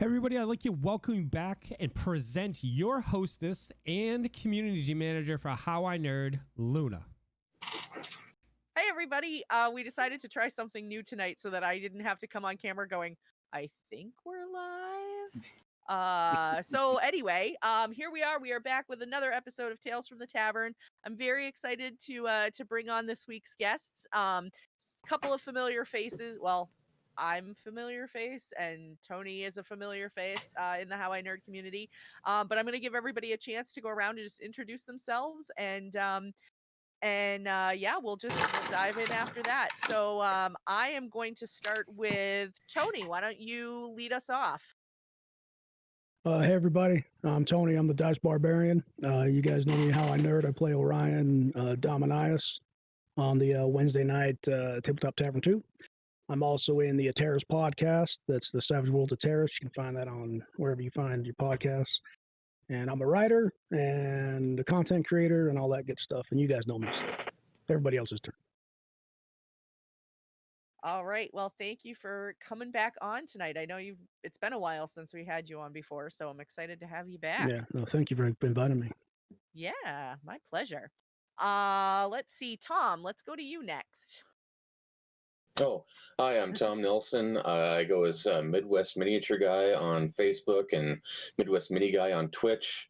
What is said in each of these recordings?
Everybody, I'd like to welcome you back and present your hostess and community manager for HowINerd, Luna. Hey everybody, we decided to try something new tonight so that I didn't have to come on camera going, I think we're live. So anyway, here we are back with another episode of Tales from the Tavern. I'm very excited to bring on this week's guests. Couple of familiar faces. Well, I'm a familiar face and Tony is a familiar face in the HowINerd community. But I'm going to give everybody a chance to go around and just introduce themselves and yeah, we'll dive in after that. So I am going to start with Tony. Why don't you lead us off? Hey everybody, I'm Tony. I'm the DiceBarbarian. You guys know me, HowINerd. I play Orion Dominius on the Wednesday night Tabletop Tavern 2. I'm also in the Terrace podcast. That's the Savage Worlds of Terrace. You can find that on wherever you find your podcasts. And I'm a writer and a content creator and all that good stuff. And you guys know me. So everybody else's turn. All right. Well, thank you for coming back on tonight. I know it's been a while since we had you on before, so I'm excited to have you back. Yeah, no, thank you for inviting me. Yeah, my pleasure. Let's see, Tom, let's go to you next. Oh, hi, I'm Tom Nelson. I go as MidwestMiniGuy on Facebook and MidwestMiniGuy on Twitch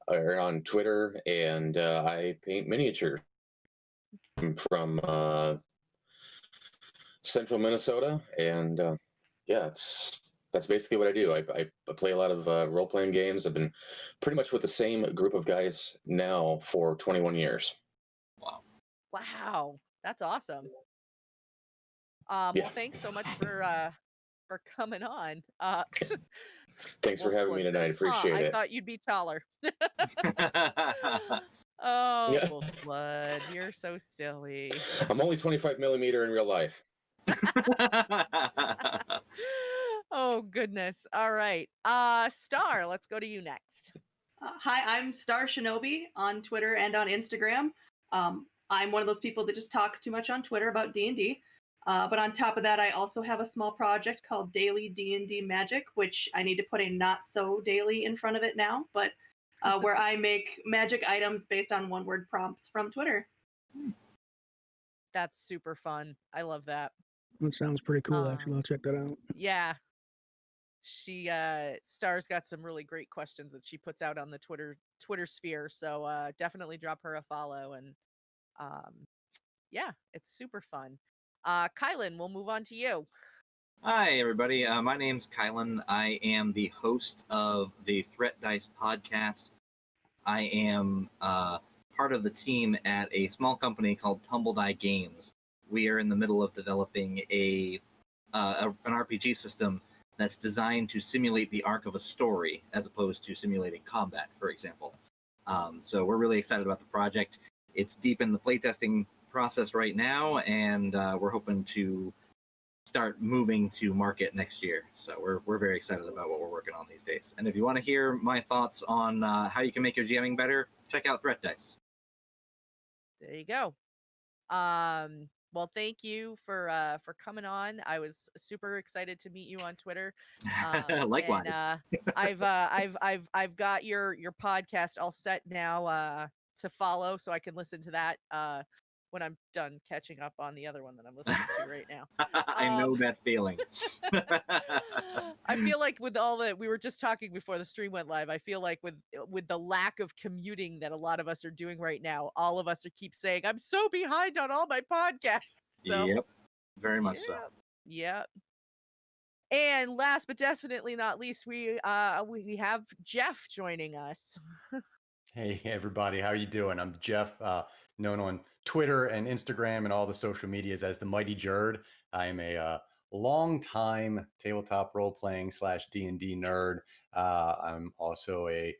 or on Twitter, and I paint miniatures. I'm from central Minnesota, and yeah, that's basically what I do. I play a lot of role-playing games. I've been pretty much with the same group of guys now for 21 years. Wow, that's awesome. Yeah. Well, thanks so much for coming on. Thanks for having me tonight. Appreciate it. I thought you'd be taller. Oh, Yeah. Wolf Blood, you're so silly. I'm only 25 millimeter in real life. Oh, goodness. All right. Star, let's go to you next. Hi, I'm StarShinobi on Twitter and on Instagram. I'm one of those people that just talks too much on Twitter about D&D. But on top of that, I also have a small project called Daily D&D Magic, which I need to put a not so daily in front of it now, but where I make magic items based on one-word prompts from Twitter. That's super fun. I love that. That sounds pretty cool, actually. I'll check that out. Yeah. Star's got some really great questions that she puts out on the Twitter sphere, so definitely drop her a follow, and yeah, it's super fun. Kylan, we'll move on to you. Hi, everybody. My name's Kylan. I am the host of the Threat Dice podcast. I am part of the team at a small company called Tumbledie Games. We are in the middle of developing an RPG system that's designed to simulate the arc of a story as opposed to simulating combat, for example. So we're really excited about the project. It's deep in the playtesting process right now, and we're hoping to start moving to market next year. So we're very excited about what we're working on these days. And if you want to hear my thoughts on how you can make your GMing better, check out Threat Dice. There you go. Well, thank you for coming on. I was super excited to meet you on Twitter. Likewise. And, I've got your podcast all set now to follow, so I can listen to that when I'm done catching up on the other one that I'm listening to right now. I know that feeling. I feel like with all that, we were just talking before the stream went live, I feel like with the lack of commuting that a lot of us are doing right now, all of us keep saying, I'm so behind on all my podcasts. So, yep, very much so. Yeah. And last but definitely not least, we have Jeff joining us. Hey everybody, how are you doing? I'm Jeff, known on Twitter and Instagram and all the social medias as TheMightyJerd. I am a long-time tabletop role-playing / D&D nerd. I'm also a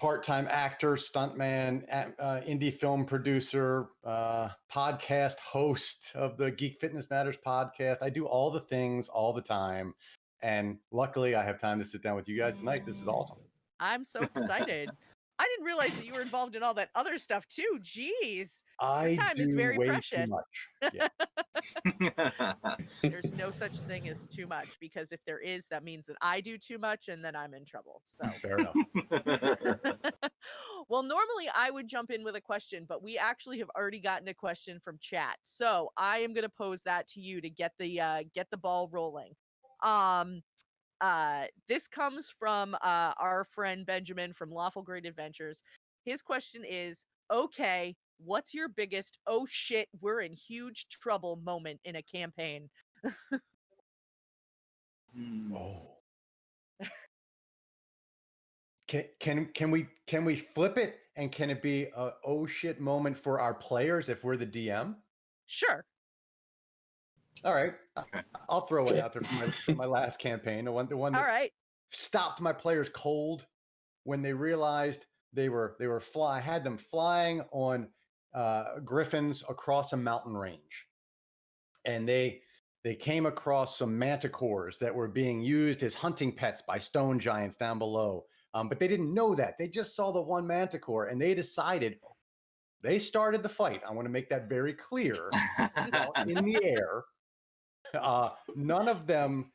part-time actor, stuntman, indie film producer, podcast host of the Geek Fitness Matters podcast. I do all the things all the time, and luckily I have time to sit down with you guys tonight. This is awesome. I'm so excited. I didn't realize that you were involved in all that other stuff too. Jeez. I time do is very way precious. too much. Yeah. There's no such thing as too much, because if there is, that means that I do too much and then I'm in trouble. So Fair enough. well, normally I would jump in with a question, but we actually have already gotten a question from chat. So I am going to pose that to you to get the ball rolling. This comes from our friend Benjamin from Lawful Great Adventures. His question is, okay, what's your biggest oh shit, we're in huge trouble moment in a campaign? Oh. Can we flip it, and can it be a oh shit moment for our players if we're the DM? Sure. All right, Okay. I'll throw one out there from my last campaign. The one All that right. stopped my players cold when they realized they were I had them flying on griffins across a mountain range, and they came across some manticores that were being used as hunting pets by stone giants down below. But they didn't know that. They just saw the one manticore, and they decided. They started the fight. I want to make that very clear. In the air, none of them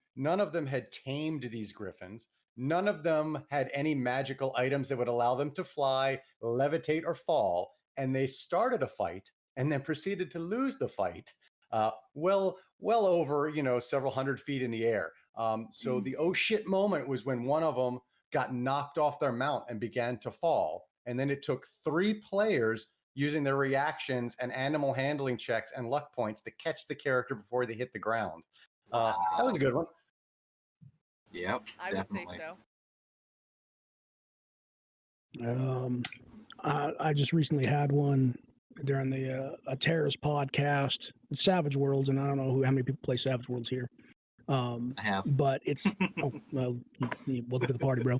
had tamed these griffins. None of them had any magical items that would allow them to fly, levitate, or fall. And they started a fight and then proceeded to lose the fight. Well over, several hundred feet in the air. So the oh shit moment was when one of them got knocked off their mount and began to fall. And then it took 3 players using their reactions and animal handling checks and luck points to catch the character before they hit the ground. That was a good one. Yep, I definitely. would say so. I just recently had one during the a Terrace podcast, Savage Worlds, and I don't know how many people play Savage Worlds here. I have. But it's oh well, welcome to the party, bro.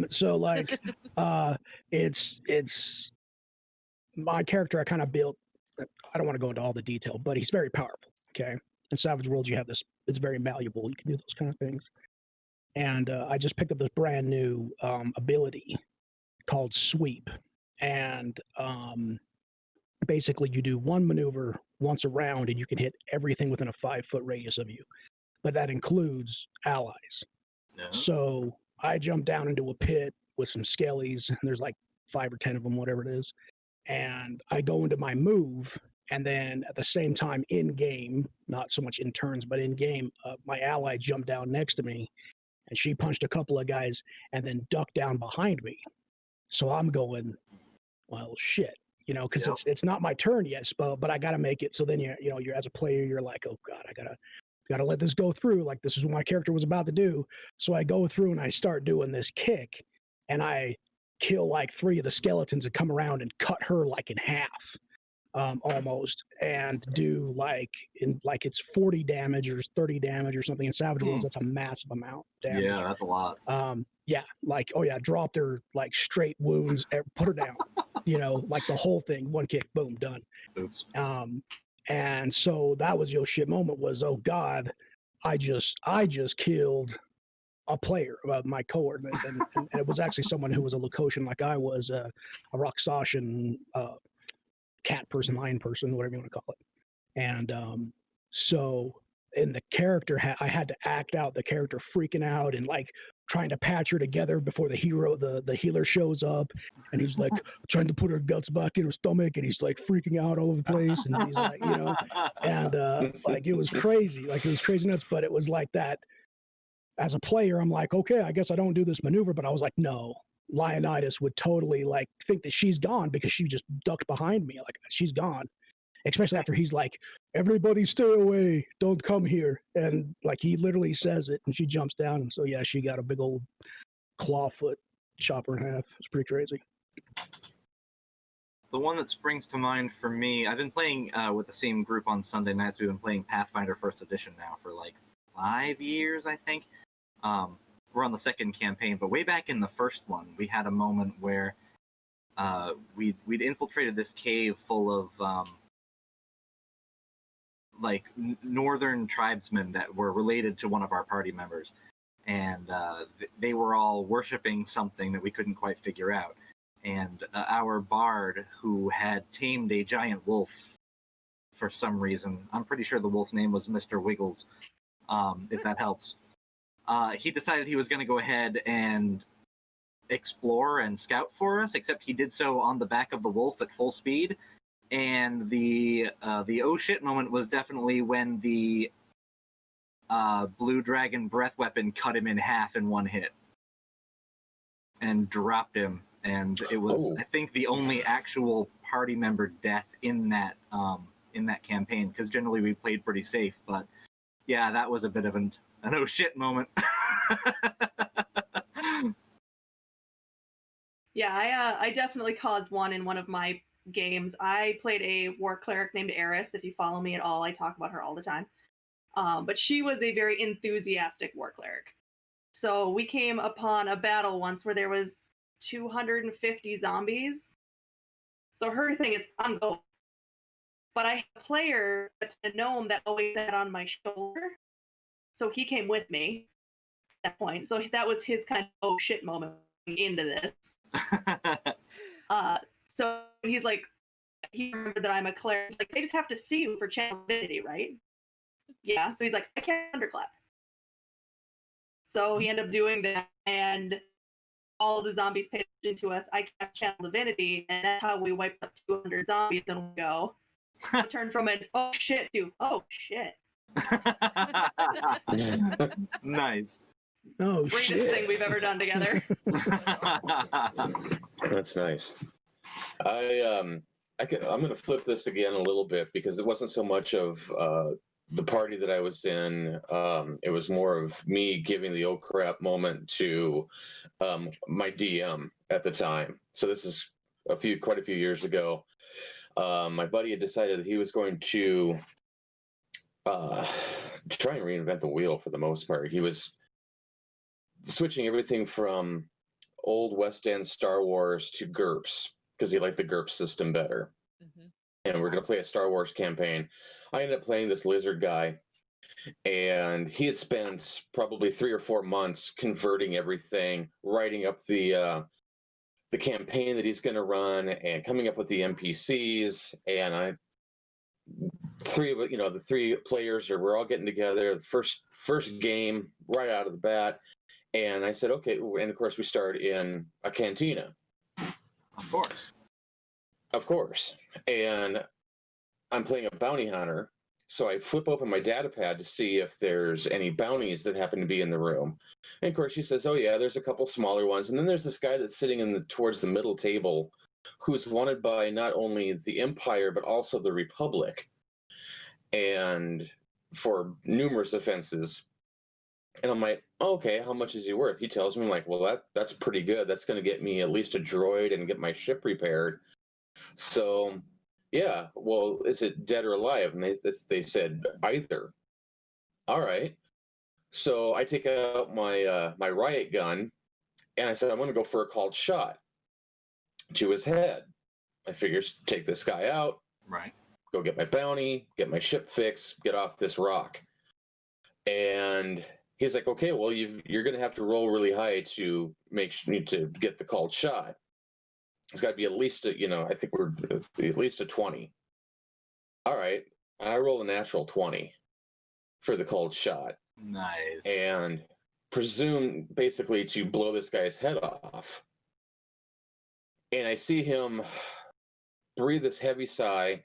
So like, it's my character I kind of built. I don't want to go into all the detail, but he's very powerful. Okay, in Savage Worlds you have this. It's very malleable. You can do those kind of things. And I just picked up this brand new ability called Sweep, and basically you do one maneuver once a round, and you can hit everything within a 5-foot radius of you. But that includes allies. No. So I jump down into a pit with some skellies, and there's like 5 or 10 of them, whatever it is. And I go into my move, and then at the same time in game, not so much in turns, but in game, my ally jumped down next to me, and she punched a couple of guys and then ducked down behind me. So I'm going, well, shit, because it's not my turn yet, but I got to make it. So then you're as a player, you're like, oh God, I gotta let this go through. Like, this is what my character was about to do. So I go through and I start doing this kick, and I kill like 3 of the skeletons and come around and cut her like in half, almost, and do it's 40 damage or 30 damage or something. In Savage Worlds, that's a massive amount of damage. Yeah, that's a lot. Dropped her like straight wounds, put her down, like the whole thing, one kick, boom, done. Oops. And so that was your shit moment was, oh God, I just killed a player, my cohort, and it was actually someone who was a Lukoshan like I was, a Roxashan cat person, lion person, whatever you want to call it. And so in the character, I had to act out the character freaking out and like trying to patch her together before the healer shows up, and he's like trying to put her guts back in her stomach, and he's like freaking out all over the place, and he's like, and like it was crazy nuts. But it was like that as a player, I'm like, okay, I guess I don't do this maneuver, but I was like, no, Leonidas would totally like think that she's gone because she just ducked behind me, like she's gone. Especially after he's like, everybody stay away, don't come here. And like he literally says it, and she jumps down. And so, yeah, she got a big old claw foot, chop her in half. It's pretty crazy. The one that springs to mind for me, I've been playing with the same group on Sunday nights. We've been playing Pathfinder 1st Edition now for like 5 years, I think. We're on the second campaign, but way back in the first one, we had a moment where we'd infiltrated this cave full of northern tribesmen that were related to one of our party members, and they were all worshiping something that we couldn't quite figure out. and our bard, who had tamed a giant wolf for some reason. I'm pretty sure the wolf's name was Mr. Wiggles, if that helps. He decided he was going to go ahead and explore and scout for us, except he did so on the back of the wolf at full speed. And the oh shit moment was definitely when the blue dragon breath weapon cut him in half in one hit and dropped him. And it was, I think, the only actual party member death in that campaign, because generally we played pretty safe. But yeah, that was a bit of an oh shit moment. Yeah, I definitely caused one in one of my games. I played a war cleric named Eris. If you follow me at all, I talk about her all the time. But she was a very enthusiastic war cleric. So we came upon a battle once where there was 250 zombies. So her thing is, I'm going. But I had a player, a gnome, that always sat on my shoulder. So he came with me at that point. So that was his kind of oh shit moment into this. So he's like, he remembered that I'm a cleric. He's like, they just have to see you for channel divinity, right? Yeah. So he's like, I can't thunderclap. So he ended up doing that, and all of the zombies paid attention to us. I cast channel divinity, and that's how we wiped up 200 zombies in one go. I turned from an oh shit to oh shit. Nice. Oh, Greatest shit. thing we've ever done together. That's nice. I'm going to flip this again a little bit, because it wasn't so much of the party that I was in. It was more of me giving the oh crap moment to my DM at the time. So this is quite a few years ago. My buddy had decided that he was going to try and reinvent the wheel for the most part. He was switching everything from old West End Star Wars to GURPS, because he liked the GURPS system better. Mm-hmm. And we're going to play a Star Wars campaign. I ended up playing this lizard guy, and he had spent probably 3 or 4 months converting everything, writing up the campaign that he's going to run, and coming up with the NPCs. And the 3 players we're all getting together. The first game right out of the bat. And I said, okay, and of course we start in a cantina. Of course. And I'm playing a bounty hunter, so I flip open my data pad to see if there's any bounties that happen to be in the room. And of course she says, oh yeah, there's a couple smaller ones. And then there's this guy that's sitting towards the middle table, who's wanted by not only the Empire, but also the Republic, and for numerous offenses. And I'm like, okay, how much is he worth? He tells me, I'm like, well, that's pretty good. That's going to get me at least a droid and get my ship repaired. So, yeah, well, is it dead or alive? And they said either. All right. So I take out my my riot gun, and I said, I'm going to go for a called shot to his head. I figure, take this guy out. Right. Go get my bounty, get my ship fixed, get off this rock. And he's like, okay, well, you're going to have to roll really high to to get the called shot. It's got to be at least I think we're at least a 20. All right. I roll a natural 20 for the called shot. Nice. And presume basically to blow this guy's head off. And I see him breathe this heavy sigh,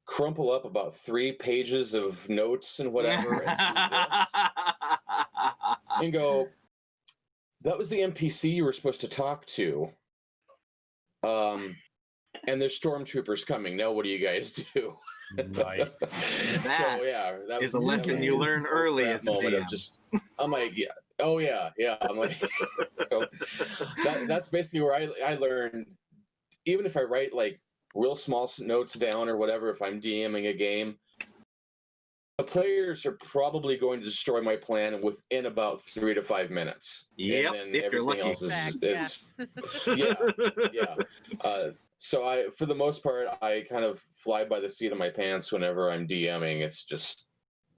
crumple up about 3 pages of notes and whatever, and do this, and go, that was the NPC you were supposed to talk to. And there's stormtroopers coming. Now what do you guys do? Nice. That so yeah, that is was a lesson you learn early as a moment DM. of just, I'm like, yeah, oh yeah. I'm like, so that's basically where I learned. Even if I write like real small notes down or whatever, if I'm DMing a game, the players are probably going to destroy my plan within about 3 to 5 minutes. Yep, and then if you're everything lucky. else is Fact, yeah. So for the most part, I kind of fly by the seat of my pants whenever I'm DMing. It's just,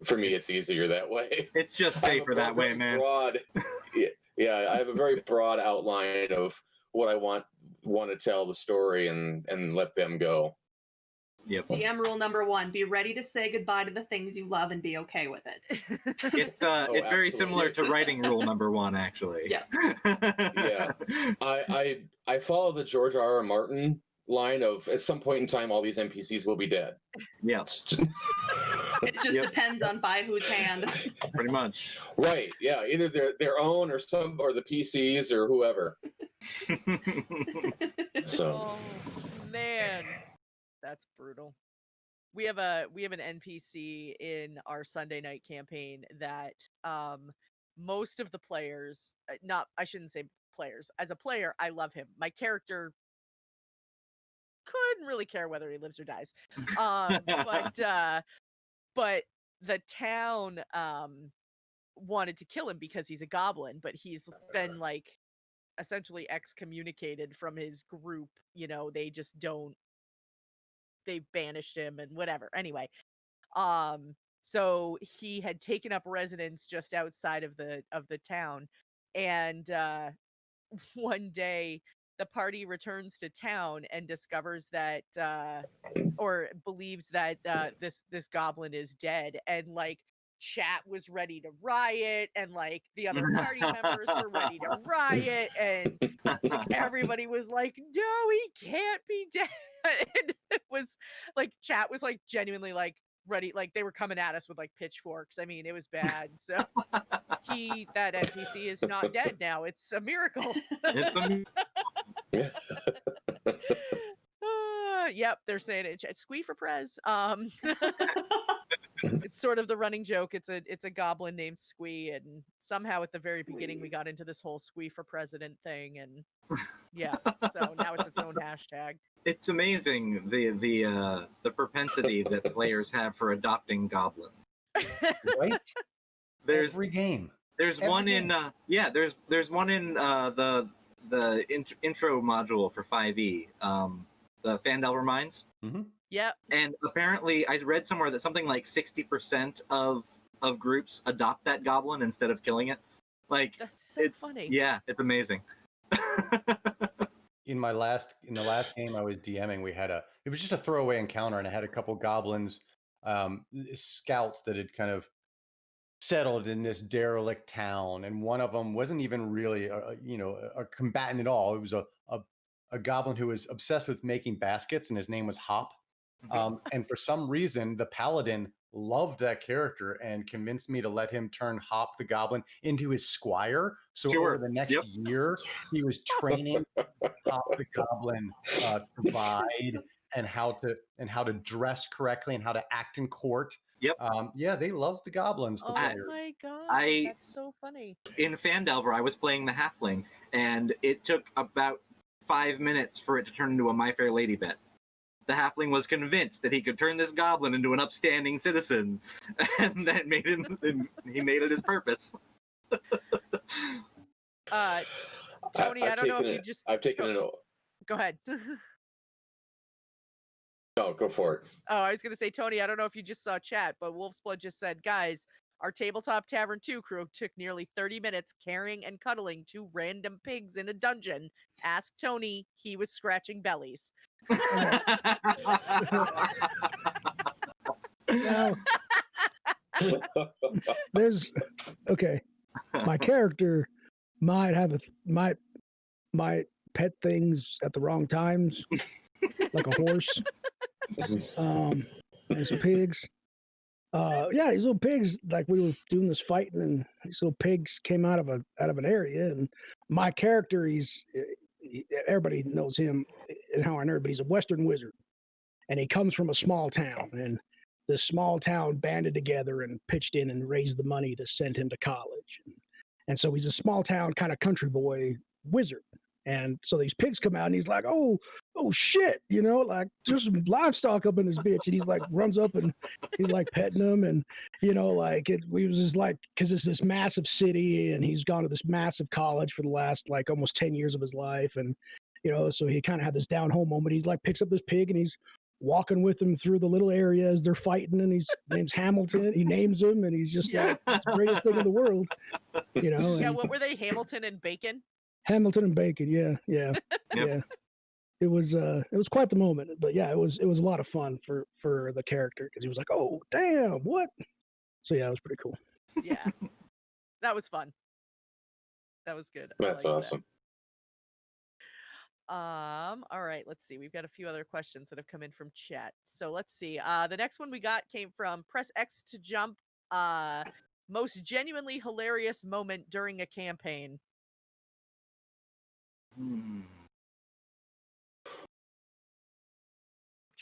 for me, it's easier that way. It's just safer that way, man. I have a very broad outline of what I want to tell the story and let them go. Yep. DM rule number 1: be ready to say goodbye to the things you love and be okay with it. It's it's very absolutely. similar to writing rule number 1, actually. Yeah. Yeah. I follow the George R.R. Martin line of at some point in time all these NPCs will be dead. Yeah. It just depends on by whose hand. Pretty much. Right. Yeah. Either their own or the PCs or whoever. So. Oh man, that's brutal. We have an NPC in our Sunday night campaign that most of the players, I shouldn't say players. As a player, I love him. My character couldn't really care whether he lives or dies. But the town wanted to kill him because he's a goblin, but he's been like essentially excommunicated from his group. You know, they just don't, they banished him and whatever. Anyway, so he had taken up residence just outside of the town, and one day the party returns to town and discovers that or believes that this goblin is dead, and like chat was ready to riot, and like the other party members were ready to riot, and like everybody was like, no, he can't be dead. And it was like chat was like genuinely like ready, like they were coming at us with like pitchforks. I mean, it was bad. So that NPC is not dead now. It's a miracle. Yep, they're saying it. Squee for Prez. It's sort of the running joke. It's a goblin named Squee, and somehow at the very beginning we got into this whole Squee for President thing, and yeah, so now it's its own hashtag. It's amazing the propensity that players have for adopting goblins. Right? There's Every game. There's Every one game. in there's one in the intro module for 5e, the Fandel Reminds. Mm-hmm. Yep. And apparently, I read somewhere that something like 60% of groups adopt that goblin instead of killing it. Like, that's so funny. Yeah, it's amazing. In the last game I was DMing, it was just a throwaway encounter, and I had a couple goblins, scouts that had kind of settled in this derelict town, and one of them wasn't even really a combatant at all. It was a goblin who was obsessed with making baskets, and his name was Hop. And for some reason, the paladin loved that character and convinced me to let him turn Hop the goblin into his squire. So over the next year, he was training Hop the goblin to ride and how to dress correctly and how to act in court. Yep. Yeah, they love the goblins. Oh my god, that's so funny. In Fandelver, I was playing the halfling, and it took about 5 minutes for it to turn into a My Fair Lady bet. The halfling was convinced that he could turn this goblin into an upstanding citizen, and that made him. He made it his purpose. Tony, I don't know if you just. I've taken it. Go ahead. No, go for it. Oh, I was going to say, Tony, I don't know if you just saw chat, but Wolfsblood just said, guys, our Tabletop Tavern 2 crew took nearly 30 minutes carrying and cuddling 2 random pigs in a dungeon. Ask Tony, he was scratching bellies. Now, there's my character might pet things at the wrong times, like a horse, and some pigs. These little pigs, like we were doing this fighting, and these little pigs came out of an area, and my character, everybody knows him and HowINerd, but he's a Western wizard, and he comes from a small town, and this small town banded together and pitched in and raised the money to send him to college, and so he's a small town kind of country boy wizard. And so these pigs come out, and he's like, oh shit, like there's some livestock up in this bitch. And he's like, runs up and he's like petting them. And, we was just like, cause it's this massive city, and he's gone to this massive college for the last like almost 10 years of his life. And, so he kind of had this down home moment. He's like, picks up this pig, and he's walking with them through the little area as they're fighting. And his name's Hamilton. He names him, and he's just like, it's the greatest thing in the world, Yeah. What were they? Hamilton and Bacon? Hamilton and Bacon. Yeah, yeah, yeah. It was quite the moment, but yeah, it was a lot of fun for the character because he was like, oh damn, what? So yeah, it was pretty cool. Yeah, that was fun. That was good. I That's liked awesome. All right, let's see. We've got a few other questions that have come in from chat. So let's see. The next one we got came from Press X to jump. Most genuinely hilarious moment during a campaign.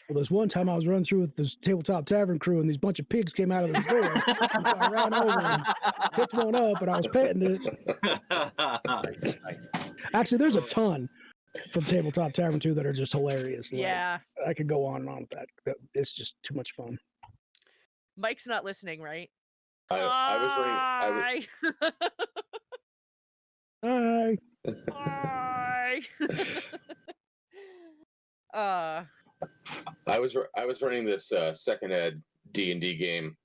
Well, there's one time I was running through with this tabletop tavern crew, and these bunch of pigs came out of the door. And so I ran over and picked one up, and I was petting it. Actually, there's a ton from tabletop tavern 2 that are just hilarious. Yeah. Like, I could go on and on with that. It's just too much fun. Mike's not listening, right? I was Hi. Hi. I was running this second ed D&D game.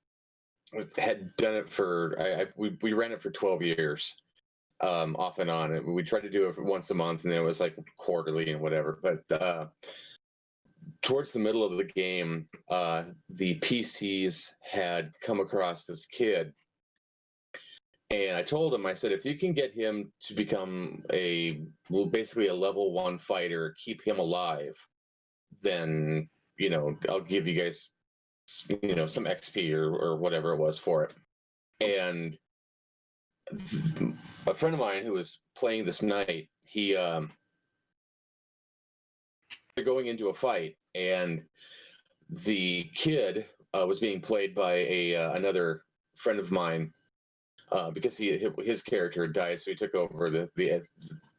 Had done it for we ran it for 12 years, off and on. We tried to do it once a month, and then it was like quarterly and whatever. But towards the middle of the game, the PCs had come across this kid, and I told him, I said, if you can get him to become basically a level 1 fighter, keep him alive, then I'll give you guys some XP or whatever it was for it. And a friend of mine who was playing this night, they're going into a fight, and the kid was being played by another friend of mine, because his character had died, so he took over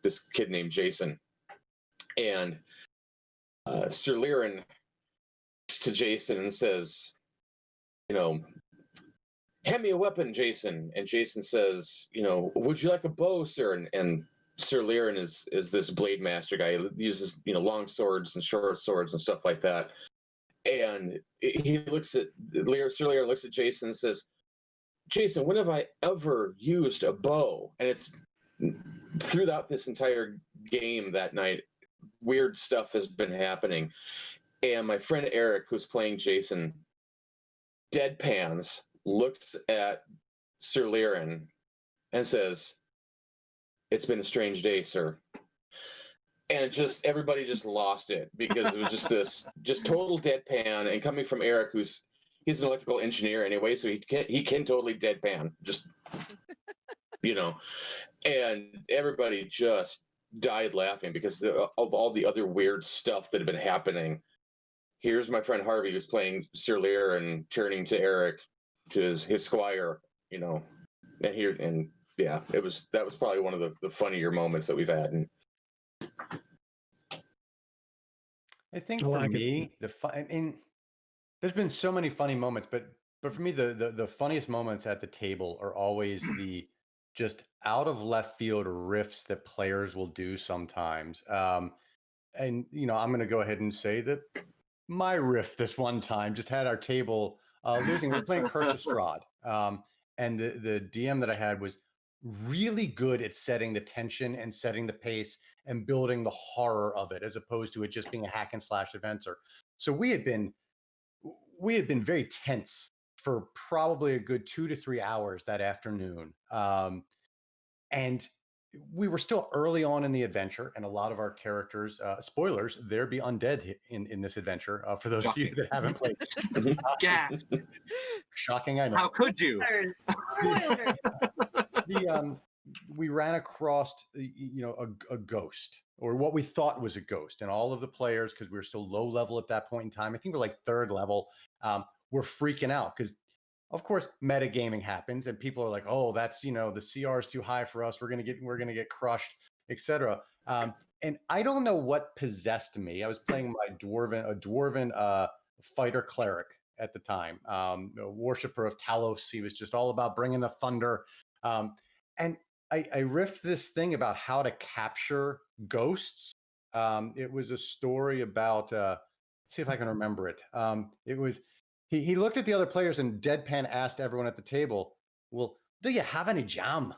this kid named Jason. And Sir Lyran to Jason and says, hand me a weapon, Jason. And Jason says, would you like a bow, sir? And Sir Lyran is this blade master guy. He uses long swords and short swords and stuff like that. And Sir Lyran looks at Jason and says, Jason, when have I ever used a bow? And it's throughout this entire game that night, weird stuff has been happening. And my friend Eric, who's playing Jason, deadpans, looks at Sir Lyran and says, it's been a strange day, sir. And everybody just lost it, because it was just total deadpan. And coming from Eric, he's an electrical engineer anyway, so he can totally deadpan, and everybody just died laughing because of all the other weird stuff that had been happening. Here's my friend Harvey, who's playing Sir Lear and turning to Eric, to his squire, that was probably one of the funnier moments that we've had. And I think for me, there's been so many funny moments, but for me, the funniest moments at the table are always the just out of left field riffs that players will do sometimes. And I'm going to go ahead and say that my riff this one time just had our table losing. We're playing Curse of Strahd, and the DM that I had was really good at setting the tension and setting the pace and building the horror of it, as opposed to it just being a hack and slash adventure. So we had been very tense for probably a good 2 to 3 hours that afternoon. And we were still early on in the adventure, and a lot of our characters, spoilers, there be undead in this adventure, for those of you that haven't played. Gasp. Shocking, I know. How could you? Spoilers. We ran across, a ghost, or what we thought was a ghost, and all of the players, because we were still low level at that point in time, I think we're like 3rd level, we're freaking out because, of course, metagaming happens, and people are like, "Oh, that's the CR is too high for us. We're gonna get crushed, etc." And I don't know what possessed me. I was playing a dwarven fighter cleric at the time, a worshiper of Talos. He was just all about bringing the thunder, and I riffed this thing about how to capture ghosts. It was a story about. Let's see if I can remember it. It was. He looked at the other players and deadpan asked everyone at the table, "Well, do you have any jam?"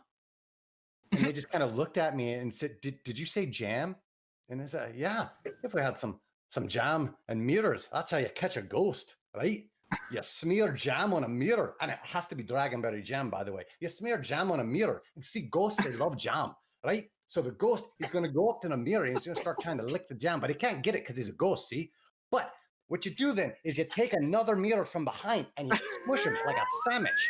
And they just kind of looked at me and said, did you say jam? And I said, yeah, if we had some jam and mirrors, that's how you catch a ghost, right? You smear jam on a mirror, and it has to be dragonberry jam, by the way. You smear jam on a mirror, and see, ghosts, they love jam, right? So the ghost is going to go up to the mirror and he's going to start trying to lick the jam, but he can't get it because he's a ghost, see? But what you do then is you take another mirror from behind and you squish him like a sandwich.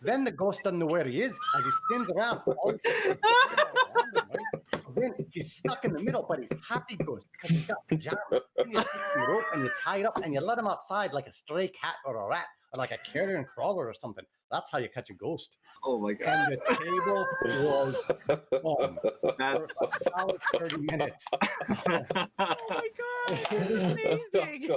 Then the ghost doesn't know where he is as he spins around. All he sees is the jam all around him, right? So then he's stuck in the middle, but he's happy ghost because he's got the jam. Then you take some rope and you tie it up and you let him outside like a stray cat or a rat or like a carrion crawler or something. That's how you catch a ghost. Oh my god. And the table was on That's for a solid 30 minutes. Oh my god, that's amazing.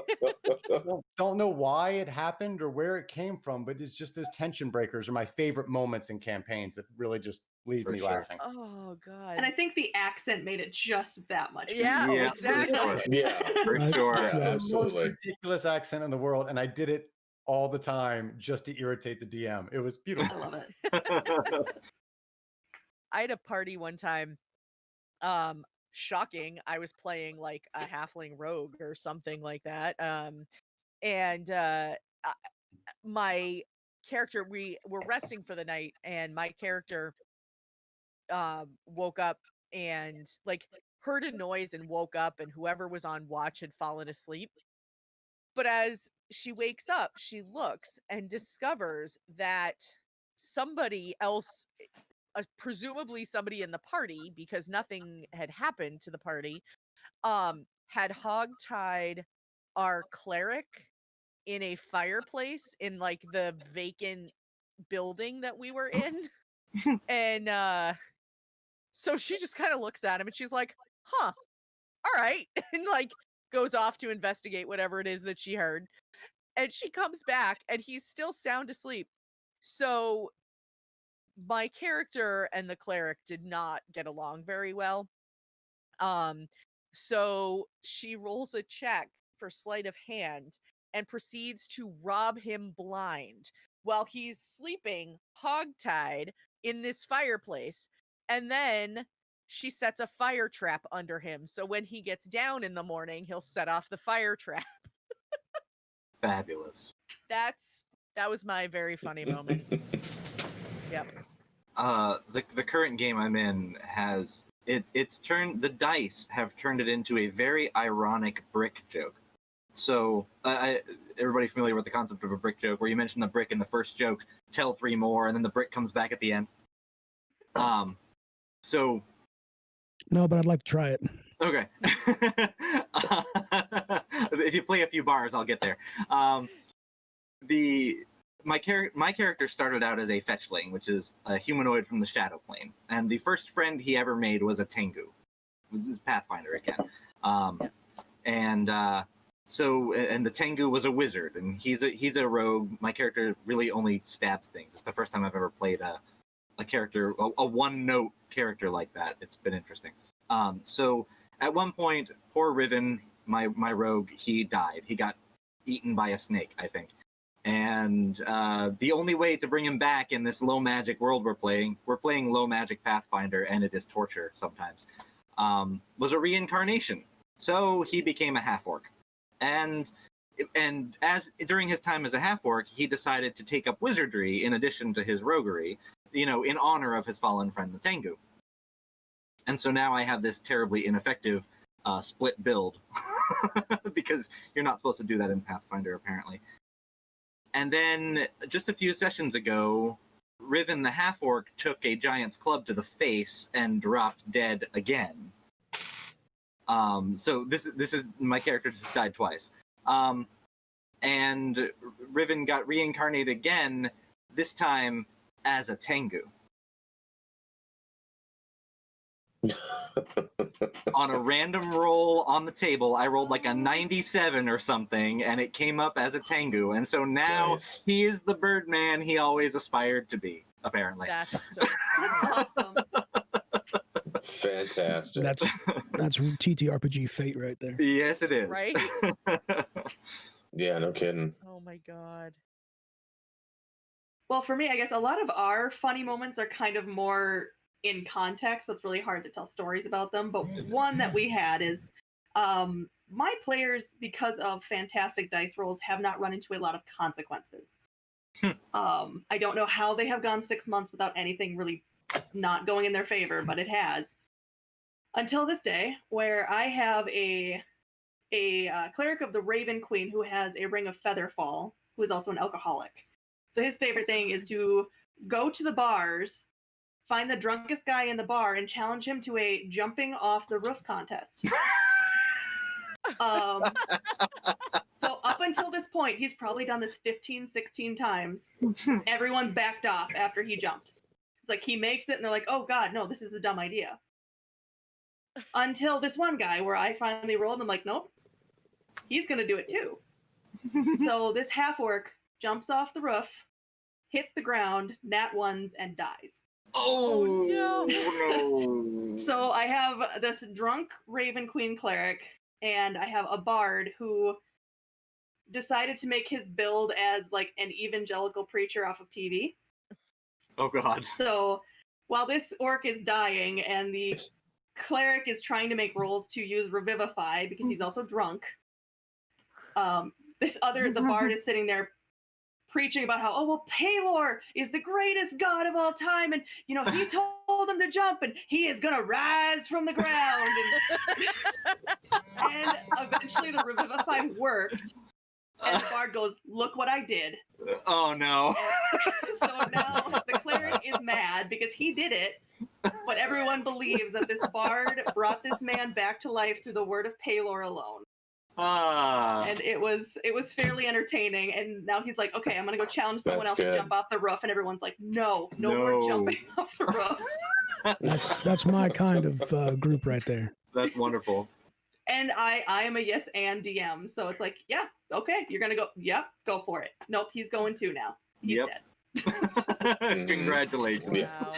Don't know why it happened or where it came from, but it's just those tension breakers are my favorite moments in campaigns that really just leave For me sure. laughing. Oh god. And I think the accent made it just that much. Yeah, better. Yeah, exactly. Yeah, for sure. yeah, The most absolutely. ridiculous accent in the world, and I did it all the time just to irritate the DM. It was I beautiful. love it. I had a party one time. Shocking. I was playing like a halfling rogue or something like that. And my character, we were resting for the night, and my character woke up and like heard a noise and woke up, and whoever was on watch had fallen asleep. But as she wakes up, she looks and discovers that somebody else, presumably somebody in the party, because nothing had happened to the party, had hogtied our cleric in a fireplace in like the vacant building that we were in. And so she just kind of looks at him and she's like, huh, all right. And like goes off to investigate whatever it is that she heard. And she comes back and he's still sound asleep. So my character and the cleric did not get along very well. So she rolls a check for sleight of hand and proceeds to rob him blind while he's sleeping hogtied in this fireplace. And then she sets a fire trap under him. So when he gets down in the morning, he'll set off the fire trap. Fabulous. That was my very funny moment. Yep. The current game I'm in has it's turned, the dice have turned it into a very ironic brick joke. So everybody familiar with the concept of a brick joke, where you mention the brick in the first joke, tell 3 more, and then the brick comes back at the end. So No, but I'd like to try it. okay. If you play a few bars, I'll get there. My character started out as a fetchling, which is a humanoid from the Shadow Plane, and the first friend he ever made was a Tengu, this Pathfinder again. And the Tengu was a wizard, and he's a rogue. My character really only stabs things. It's the first time I've ever played a character, a one-note character like that. It's been interesting. So at one point, poor Riven, my rogue, he died. He got eaten by a snake, I think. And the only way to bring him back in this low magic world we're playing low magic Pathfinder, and it is torture sometimes, was a reincarnation. So he became a half-orc. And as during his time as a half-orc, he decided to take up wizardry in addition to his roguery, in honor of his fallen friend the Tengu. And so now I have this terribly ineffective split build because you're not supposed to do that in Pathfinder, apparently. And then just a few sessions ago, Riven the half-orc took a giant's club to the face and dropped dead again. So this is my character just died twice. And Riven got reincarnated again, this time as a Tengu. On a random roll on the table, I rolled like a 97 or something, and it came up as a Tengu. And so now Nice. he is the Birdman he always aspired to be, apparently. That's so funny. Awesome. Fantastic. That's TTRPG fate right there. Yes, it is. Right? Yeah, no kidding. Oh my god. Well, for me, I guess a lot of our funny moments are kind of more in context, so it's really hard to tell stories about them. But one that we had is my players, because of fantastic dice rolls, have not run into a lot of consequences. I don't know how they have gone 6 months without anything really not going in their favor, but it has. Until this day, where I have a cleric of the Raven Queen who has a ring of Featherfall, who is also an alcoholic. So his favorite thing is to go to the bars, find the drunkest guy in the bar, and challenge him to a jumping off the roof contest. So up until this point, he's probably done this 15, 16 times. Everyone's backed off after he jumps. It's like he makes it and they're like, oh God, no, this is a dumb idea. Until this one guy where I finally rolled and I'm like, nope, he's going to do it too. So this half-orc jumps off the roof, hits the ground, nat ones, and dies. Oh no. So I have this drunk Raven Queen cleric, and I have a bard who decided to make his build as like an evangelical preacher off of TV. Oh God. So while this orc is dying and the cleric is trying to make rolls to use Revivify because he's also drunk, the bard is sitting there preaching about how, oh, well, Paylor is the greatest god of all time, and, you know, he told him to jump, and he is going to rise from the ground. And eventually the Revivify worked, and the bard goes, look what I did. Oh, no. So now the cleric is mad because he did it, but everyone believes that this bard brought this man back to life through the word of Paylor alone. And it was fairly entertaining, and now he's like, okay, I'm gonna go challenge someone else to jump off the roof, and everyone's like, no more jumping off the roof. That's my kind of group right there. That's wonderful. And I am a yes and DM, so it's like, yeah, okay, you're gonna go, yep, go for it. Nope, he's going to now. He's dead. Congratulations. Wow.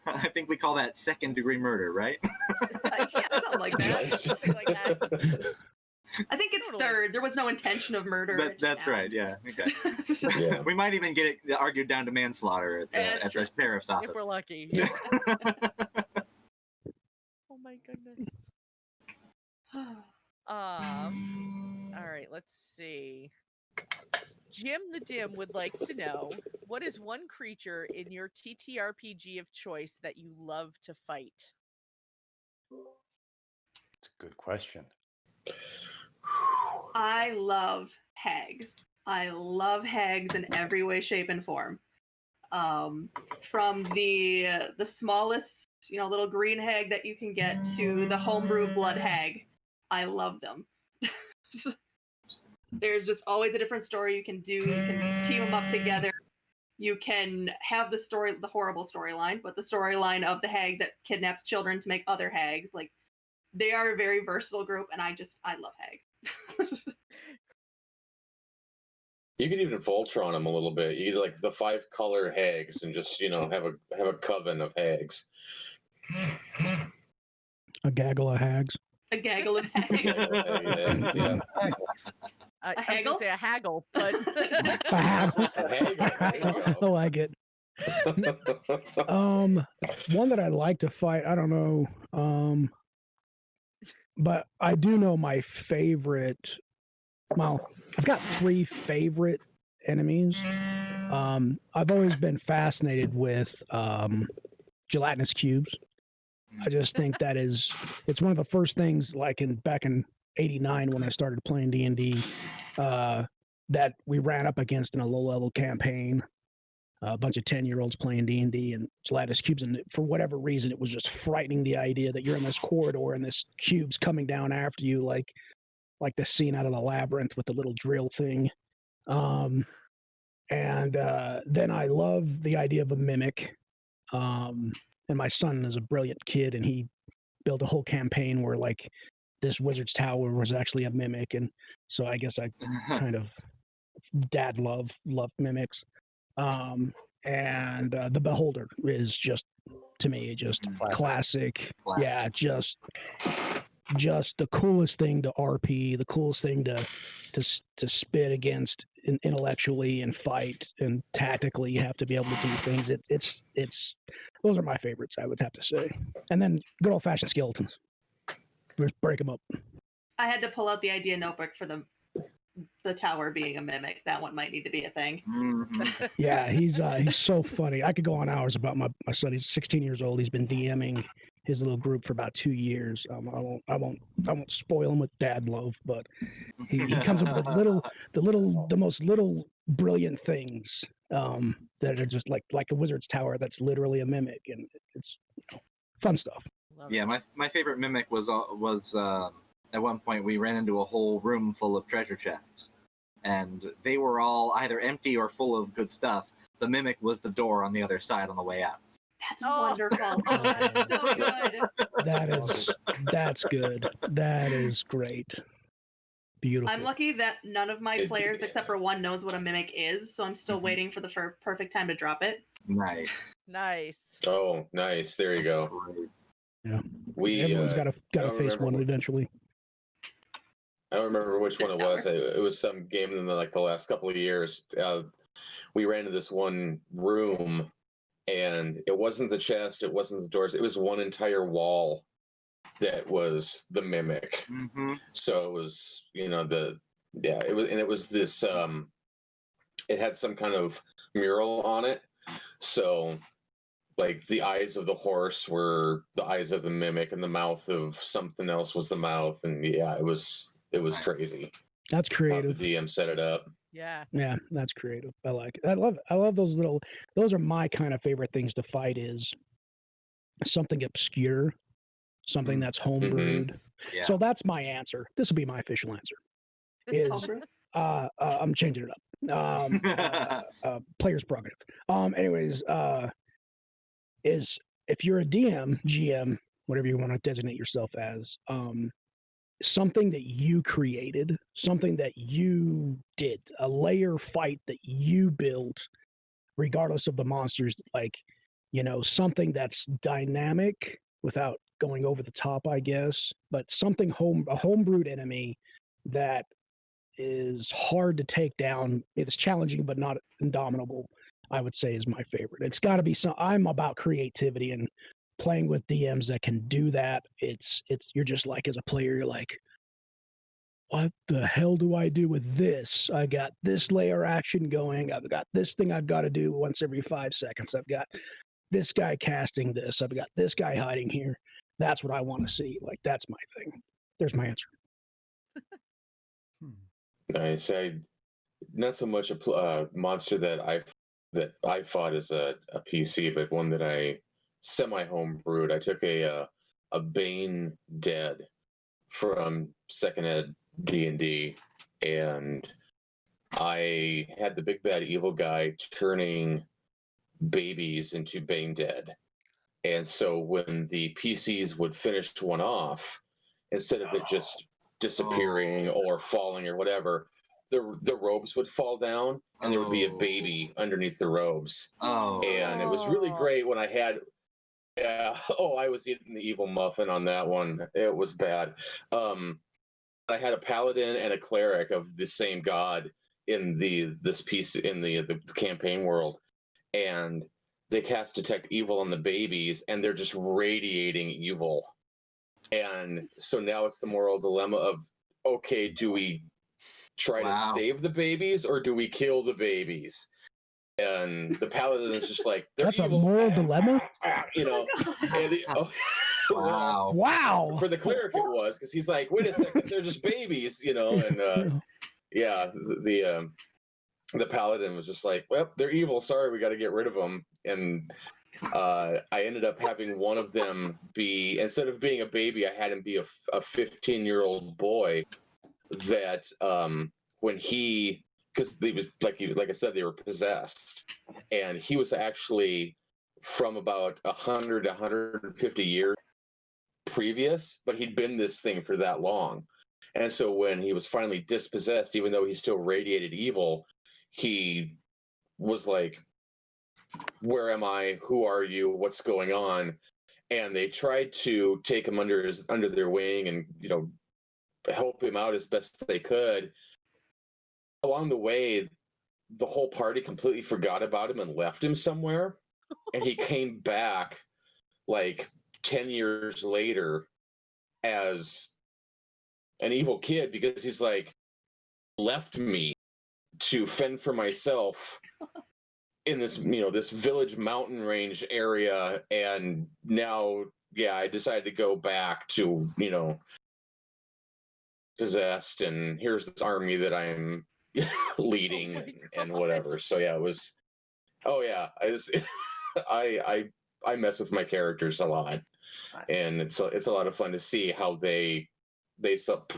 I think we call that second-degree murder, right? Yeah, something like that. Something like that. I think it's third. There was no intention of murder. That's right, yeah. Okay. Yeah. We might even get it argued down to manslaughter at the sheriff's office. If we're lucky. Oh my goodness. All right, let's see. Jim the Dim would like to know, what is one creature in your TTRPG of choice that you love to fight? It's a good question. I love hags. I love hags in every way, shape, and form. From the smallest, little green hag that you can get to the homebrew blood hag. I love them. There's just always a different story you can do. You can team them up together. You can have the horrible storyline, but the storyline of the hag that kidnaps children to make other hags. Like, they are a very versatile group, and I love hags. You could even Voltron them a little bit. You could like the 5-color hags and just have a coven of hags. A gaggle of hags. A gaggle of hags. Yeah. I was going to say a haggle, but... A haggle. I like it. One that I like to fight, I don't know. But I do know my favorite. Well, I've got 3 favorite enemies. I've always been fascinated with gelatinous cubes. I just think it's one of the first things, like back in '89 when I started playing D&D, that we ran up against in a low-level campaign. A bunch of 10-year-olds playing D&D and gelatinous cubes, and for whatever reason, it was just frightening, the idea that you're in this corridor and this cube's coming down after you, like the scene out of the Labyrinth with the little drill thing. And then I love the idea of a mimic. And my son is a brilliant kid, and he built a whole campaign where like this wizard's tower was actually a mimic, and so I guess I kind of love mimics. And the Beholder is just, to me, just classic. Yeah, just the coolest thing to RP, the coolest thing to to spit against intellectually and fight and tactically. You have to be able to do things. It's those are my favorites, I would have to say. And then good old fashioned skeletons. Just break them up. I had to pull out the idea notebook for the tower being a mimic. That one might need to be a thing. Mm-hmm. Yeah, he's so funny. I could go on hours about my son. He's 16 years old. He's been DMing his little group for about 2 years. I won't spoil him with dad love, but he comes up with the most little brilliant things that are just like a wizard's tower that's literally a mimic, and it's fun stuff. Yeah, my favorite mimic was at one point we ran into a whole room full of treasure chests, and they were all either empty or full of good stuff. The mimic was the door on the other side on the way out. That's wonderful. Oh, that's so good. That's good. That is great. Beautiful. I'm lucky that none of my players except for one knows what a mimic is, so I'm still waiting for the perfect time to drop it. Nice. Nice. Oh, nice. There you go. Yeah. We Everyone's got to face one eventually. I don't remember which one it was. It was some game in the last couple of years. We ran into this one room, and it wasn't the chest, it wasn't the doors, it was one entire wall that was the mimic. Mm-hmm. So it was, it was this. It had some kind of mural on it. So, like, the eyes of the horse were the eyes of the mimic, and the mouth of something else was the mouth, and yeah, it was nice. Crazy. That's creative. The DM set it up. Yeah. Yeah, that's creative. I like it. I love those little. Those are my kind of favorite things to fight. Is something obscure, something that's homebrewed. Mm-hmm. Yeah. So that's my answer. This will be my official answer. Is I'm changing it up. Player's prerogative. Anyways, is if you're a DM, GM, whatever you want to designate yourself as, something that you created, something that you did, a layer fight that you built, regardless of the monsters, something that's dynamic without going over the top, I guess, but something a homebrewed enemy that is hard to take down. It's challenging, but not indomitable, I would say is my favorite. It's got to be I'm about creativity and playing with DMs that can do that. It's you're just like, as a player, you're like, what the hell do I do with this? I got this layer action going. I've got this thing I've got to do once every 5 seconds. I've got this guy casting this. I've got this guy hiding here. That's what I want to see. Like, that's my thing. There's my answer. Nice. Not so much a monster that I fought as a PC, but one that I semi-homebrewed. I took a Bane Dead from second ed D&D, and I had the big bad evil guy turning babies into Bane Dead. And so when the PCs would finish one off, instead of it just disappearing or falling or whatever, the robes would fall down, and there would be a baby underneath the robes. And it was really great when I had I was eating the evil muffin on that one. It was bad. I had a paladin and a cleric of the same god in this piece in the campaign world, and they cast detect evil on the babies, and they're just radiating evil. And so now it's the moral dilemma of, okay, do we try to save the babies or do we kill the babies? And the paladin is just like, that's evil. A moral dilemma, Wow. For the cleric it was, because he's like, wait a second, they're just babies, and the paladin was just like, well, they're evil, sorry, we got to get rid of them. And I ended up having one of them be, instead of being a baby, I had him be a 15-year-old boy that when because he was like I said, they were possessed, and he was actually from about 100 to 150 years previous, but he'd been this thing for that long. And so when he was finally dispossessed, even though he still radiated evil, he was like, where am I? Who are you? What's going on? And they tried to take him under their wing and help him out as best they could. along the way, the whole party completely forgot about him and left him somewhere. And he came back like 10 years later as an evil kid because he's like, left me to fend for myself in this, this village mountain range area. And now, I decided to go back to, possessed, and here's this army that I'm leading and whatever. So it was, I mess with my characters a lot, and it's a lot of fun to see how they solve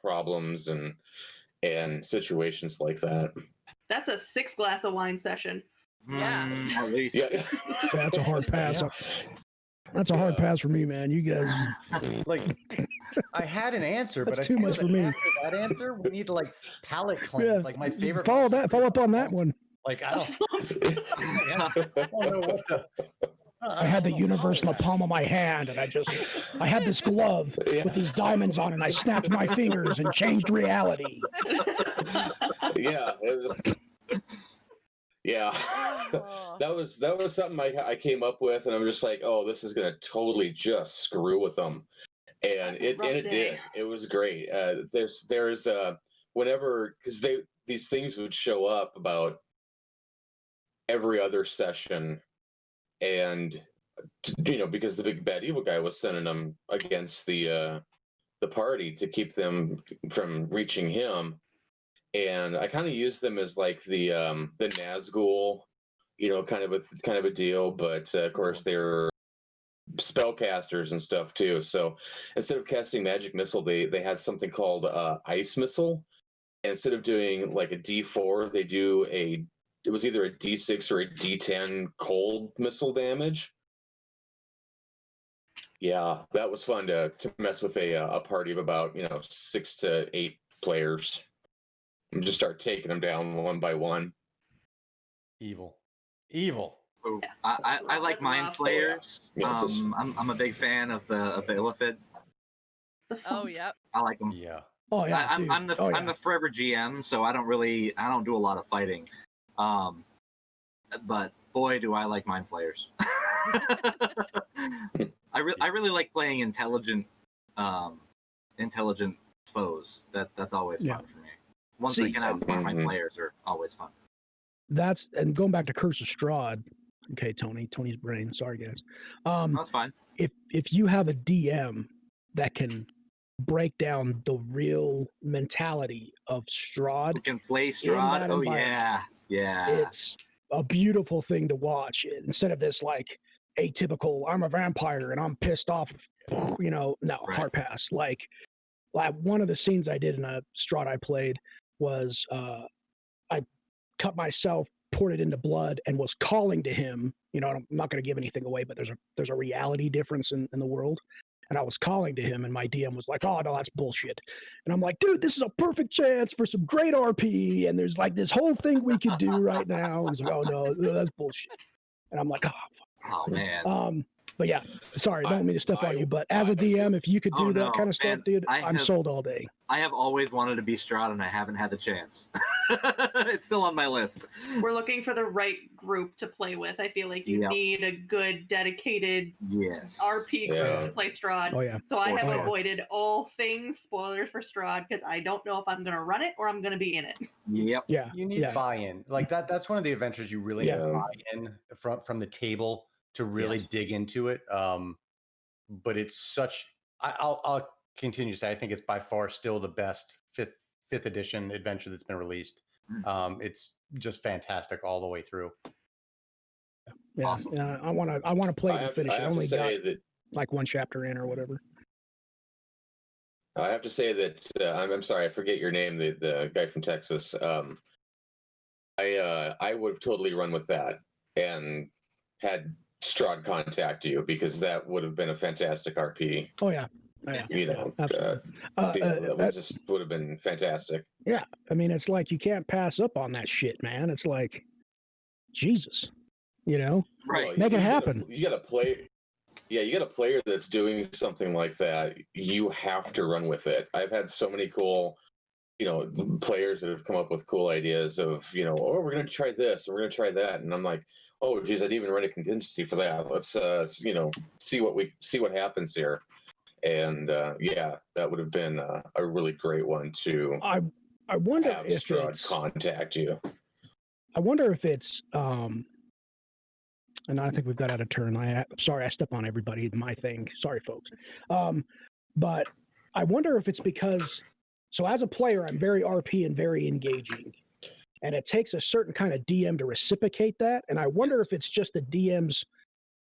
problems and situations like that. That's a 6 glass of wine session. Yeah. At least. Yeah. That's a hard pass. Yeah. That's a hard pass for me, man. You guys, Like, I had an answer, but That's I too feel much that for me. after that answer, we need to like palate cleanse. Yeah. Like my favorite. follow up on that one. Like I don't know what the. I had the universe in the palm of my hand, and I had this glove with these diamonds on, and I snapped my fingers and changed reality. Yeah, it was. Yeah, that was something I came up with, and I'm just like, oh, this is gonna totally just screw with them, and it did. It was great. There's whenever, because these things would show up about every other session, and because the big bad evil guy was sending them against the party to keep them from reaching him. And I kind of use them as like the Nazgul, kind of a deal. But of course, they're spellcasters and stuff too. So instead of casting magic missile, they had something called ice missile. And instead of doing like a D4, they do it was either a D6 or a D10 cold missile damage. Yeah, that was fun to mess with a party of about 6 to 8 players. And just start taking them down one by one. Evil. Ooh, I like mind flayers. Yeah, I'm a big fan of the Illithid. Oh, yep. I like them. Yeah. Oh yeah, I'm the forever GM, so I don't do a lot of fighting. But boy, do I like mind flayers. I really like playing intelligent foes. That's always fun for me. Once they can outsmart my players are always fun. And going back to Curse of Strahd. Okay, Tony's brain. Sorry, guys. That's fine. If you have a DM that can break down the real mentality of Strahd, You can play Strahd. Oh yeah. it's a beautiful thing to watch. Instead of this like atypical, I'm a vampire and I'm pissed off. Hard pass. Like one of the scenes I did in a Strahd I played was I cut myself, poured it into blood, and was calling to him. I'm not going to give anything away, but there's a reality difference in the world. And I was calling to him, and my DM was like, "Oh no, that's bullshit." And I'm like, "Dude, this is a perfect chance for some great RP, and there's like this whole thing we could do right now." And he's like, "Oh no, that's bullshit." And I'm like, "Oh, fuck." Oh man. But yeah, sorry, don't mean to step on you, but as a DM, if you could do that kind of stuff, dude, I'm sold all day. I have always wanted to be Strahd, and I haven't had the chance. It's still on my list. We're looking for the right group to play with. I feel like you need a good, dedicated RP group to play Strahd. Oh yeah. So I have avoided all things spoilers for Strahd because I don't know if I'm going to run it or I'm going to be in it. Yep. Yeah. You need buy-in. Like that's one of the adventures you really need to buy in from the table to really dig into it. But it's such. I'll continue to say I think it's by far still the best fifth edition adventure that's been released. It's just fantastic all the way through. Yeah, Awesome. yeah. I want to play it and finish it. I only got that like one chapter in or whatever. I have to say that I'm sorry, I forget your name. The guy from Texas. I would have totally run with that and had Strahd contact you because that would have been a fantastic RP. Oh yeah. That just would have been fantastic. Yeah, I mean, it's like you can't pass up on that shit, man. It's like, Jesus, Right. Well, make it happen. You got to play. Yeah, you got a player that's doing something like that. You have to run with it. I've had so many cool players that have come up with cool ideas of, oh, we're going to try this, or we're going to try that. And I'm like, oh, geez, I'd even write a contingency for that. Let's, see what happens here. And yeah, that would have been a really great one to I wonder have if Strahd it's contact you. I wonder if it's and I think we've got out of turn. I'm sorry, I step on everybody. My thing. Sorry, folks. But I wonder if it's because, so as a player, I'm very RP and very engaging, and it takes a certain kind of DM to reciprocate that. And I wonder if it's just the DMs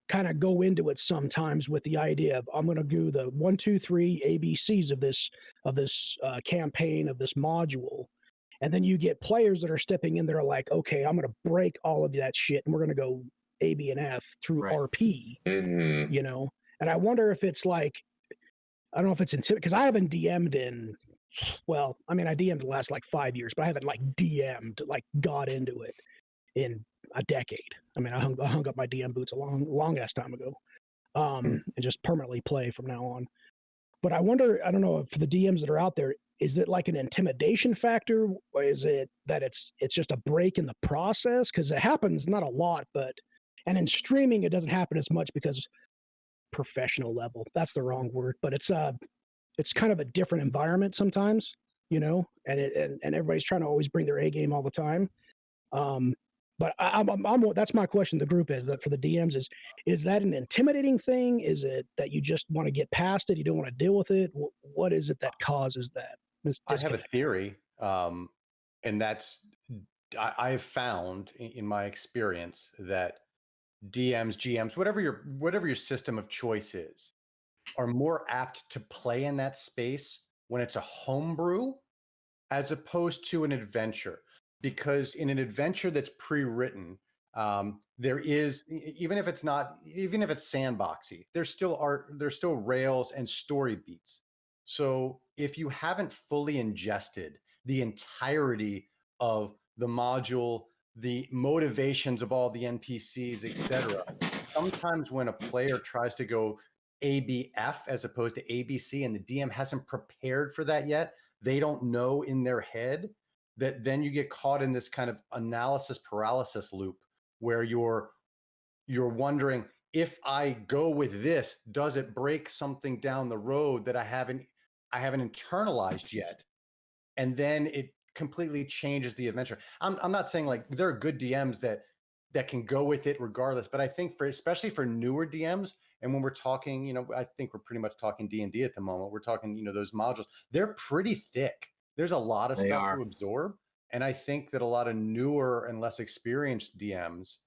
kind of go into it sometimes with the idea of, I'm going to do the 1, 2, 3 ABCs of this campaign, of this module. And then you get players that are stepping in that are like, okay, I'm going to break all of that shit, and we're going to go A, B, and F through RP, Mm-hmm. And I wonder if it's like, I don't know if it's because I haven't DM'd in, well, I mean, I DM'd the last like 5 years, but I haven't like DM'd, like got into it in a decade. I mean, I hung up my DM boots a long ass time ago, and just permanently play from now on. But I wonder, I don't know, for the DMs that are out there, is it like an intimidation factor, or is it that it's just a break in the process? Because it happens not a lot, and in streaming it doesn't happen as much because professional level, that's the wrong word, but it's kind of a different environment sometimes, and everybody's trying to always bring their A game all the time. But I'm that's my question to the group, is that for the DMs, is that an intimidating thing? Is it that you just want to get past it? You don't want to deal with it? What is it that causes that? I have a theory, and that's, I've found in my experience that DMs, GMs, whatever your system of choice is, are more apt to play in that space when it's a homebrew as opposed to an adventure. Because in an adventure that's pre-written, there is, even if it's sandboxy, there's still rails and story beats. So if you haven't fully ingested the entirety of the module, the motivations of all the NPCs, etc., sometimes when a player tries to go ABF as opposed to ABC and the DM hasn't prepared for that yet, they don't know in their head, that then you get caught in this kind of analysis paralysis loop where you're wondering, if I go with this, does it break something down the road that I haven't internalized yet? And then it completely changes the adventure. I'm not saying like there are good DMs that can go with it regardless, but I think especially for newer DMs, and when we're talking, I think we're pretty much talking D&D at the moment. We're talking, those modules, they're pretty thick. There's a lot of stuff to absorb. And I think that a lot of newer and less experienced DMs,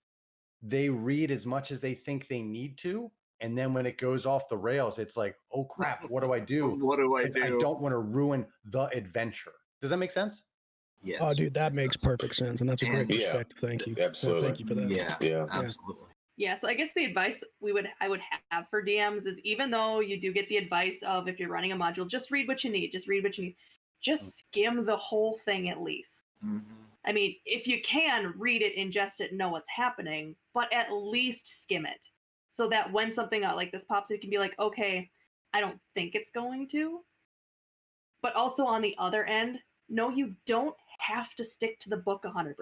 they read as much as they think they need to. And then when it goes off the rails, it's like, oh crap, what do I do? What do I do? I don't want to ruin the adventure. Does that make sense? Yes. Oh, dude, that makes perfect sense. And that's a great perspective. Thank you. Absolutely. Thank you for that. Yeah, absolutely. Yeah, so I guess the advice I would have for DMs is, even though you do get the advice of, if you're running a module, just read what you need. Just skim the whole thing at least. Mm-hmm. I mean, if you can, read it, ingest it, know what's happening, but at least skim it, so that when something like this pops, you can be like, okay, I don't think it's going to. But also on the other end, no, you don't have to stick to the book 100%.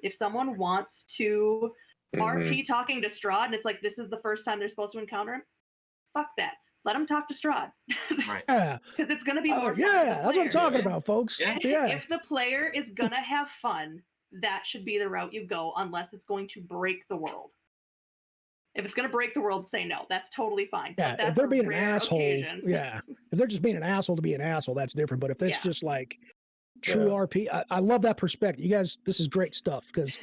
If someone wants to RP talking to Strahd, and it's like, this is the first time they're supposed to encounter him, fuck that. Let them talk to Strahd. Right. Yeah. Because it's going to be more fun. Yeah, that's what I'm talking about, folks. Yeah. If the player is going to have fun, that should be the route you go, unless it's going to break the world. If it's going to break the world, say no. That's totally fine. Yeah, but that's if they're being an rare asshole, occasion. yeah. If they're just being an asshole to be an asshole, that's different. But if it's just like true RP, I love that perspective. You guys, this is great stuff, because,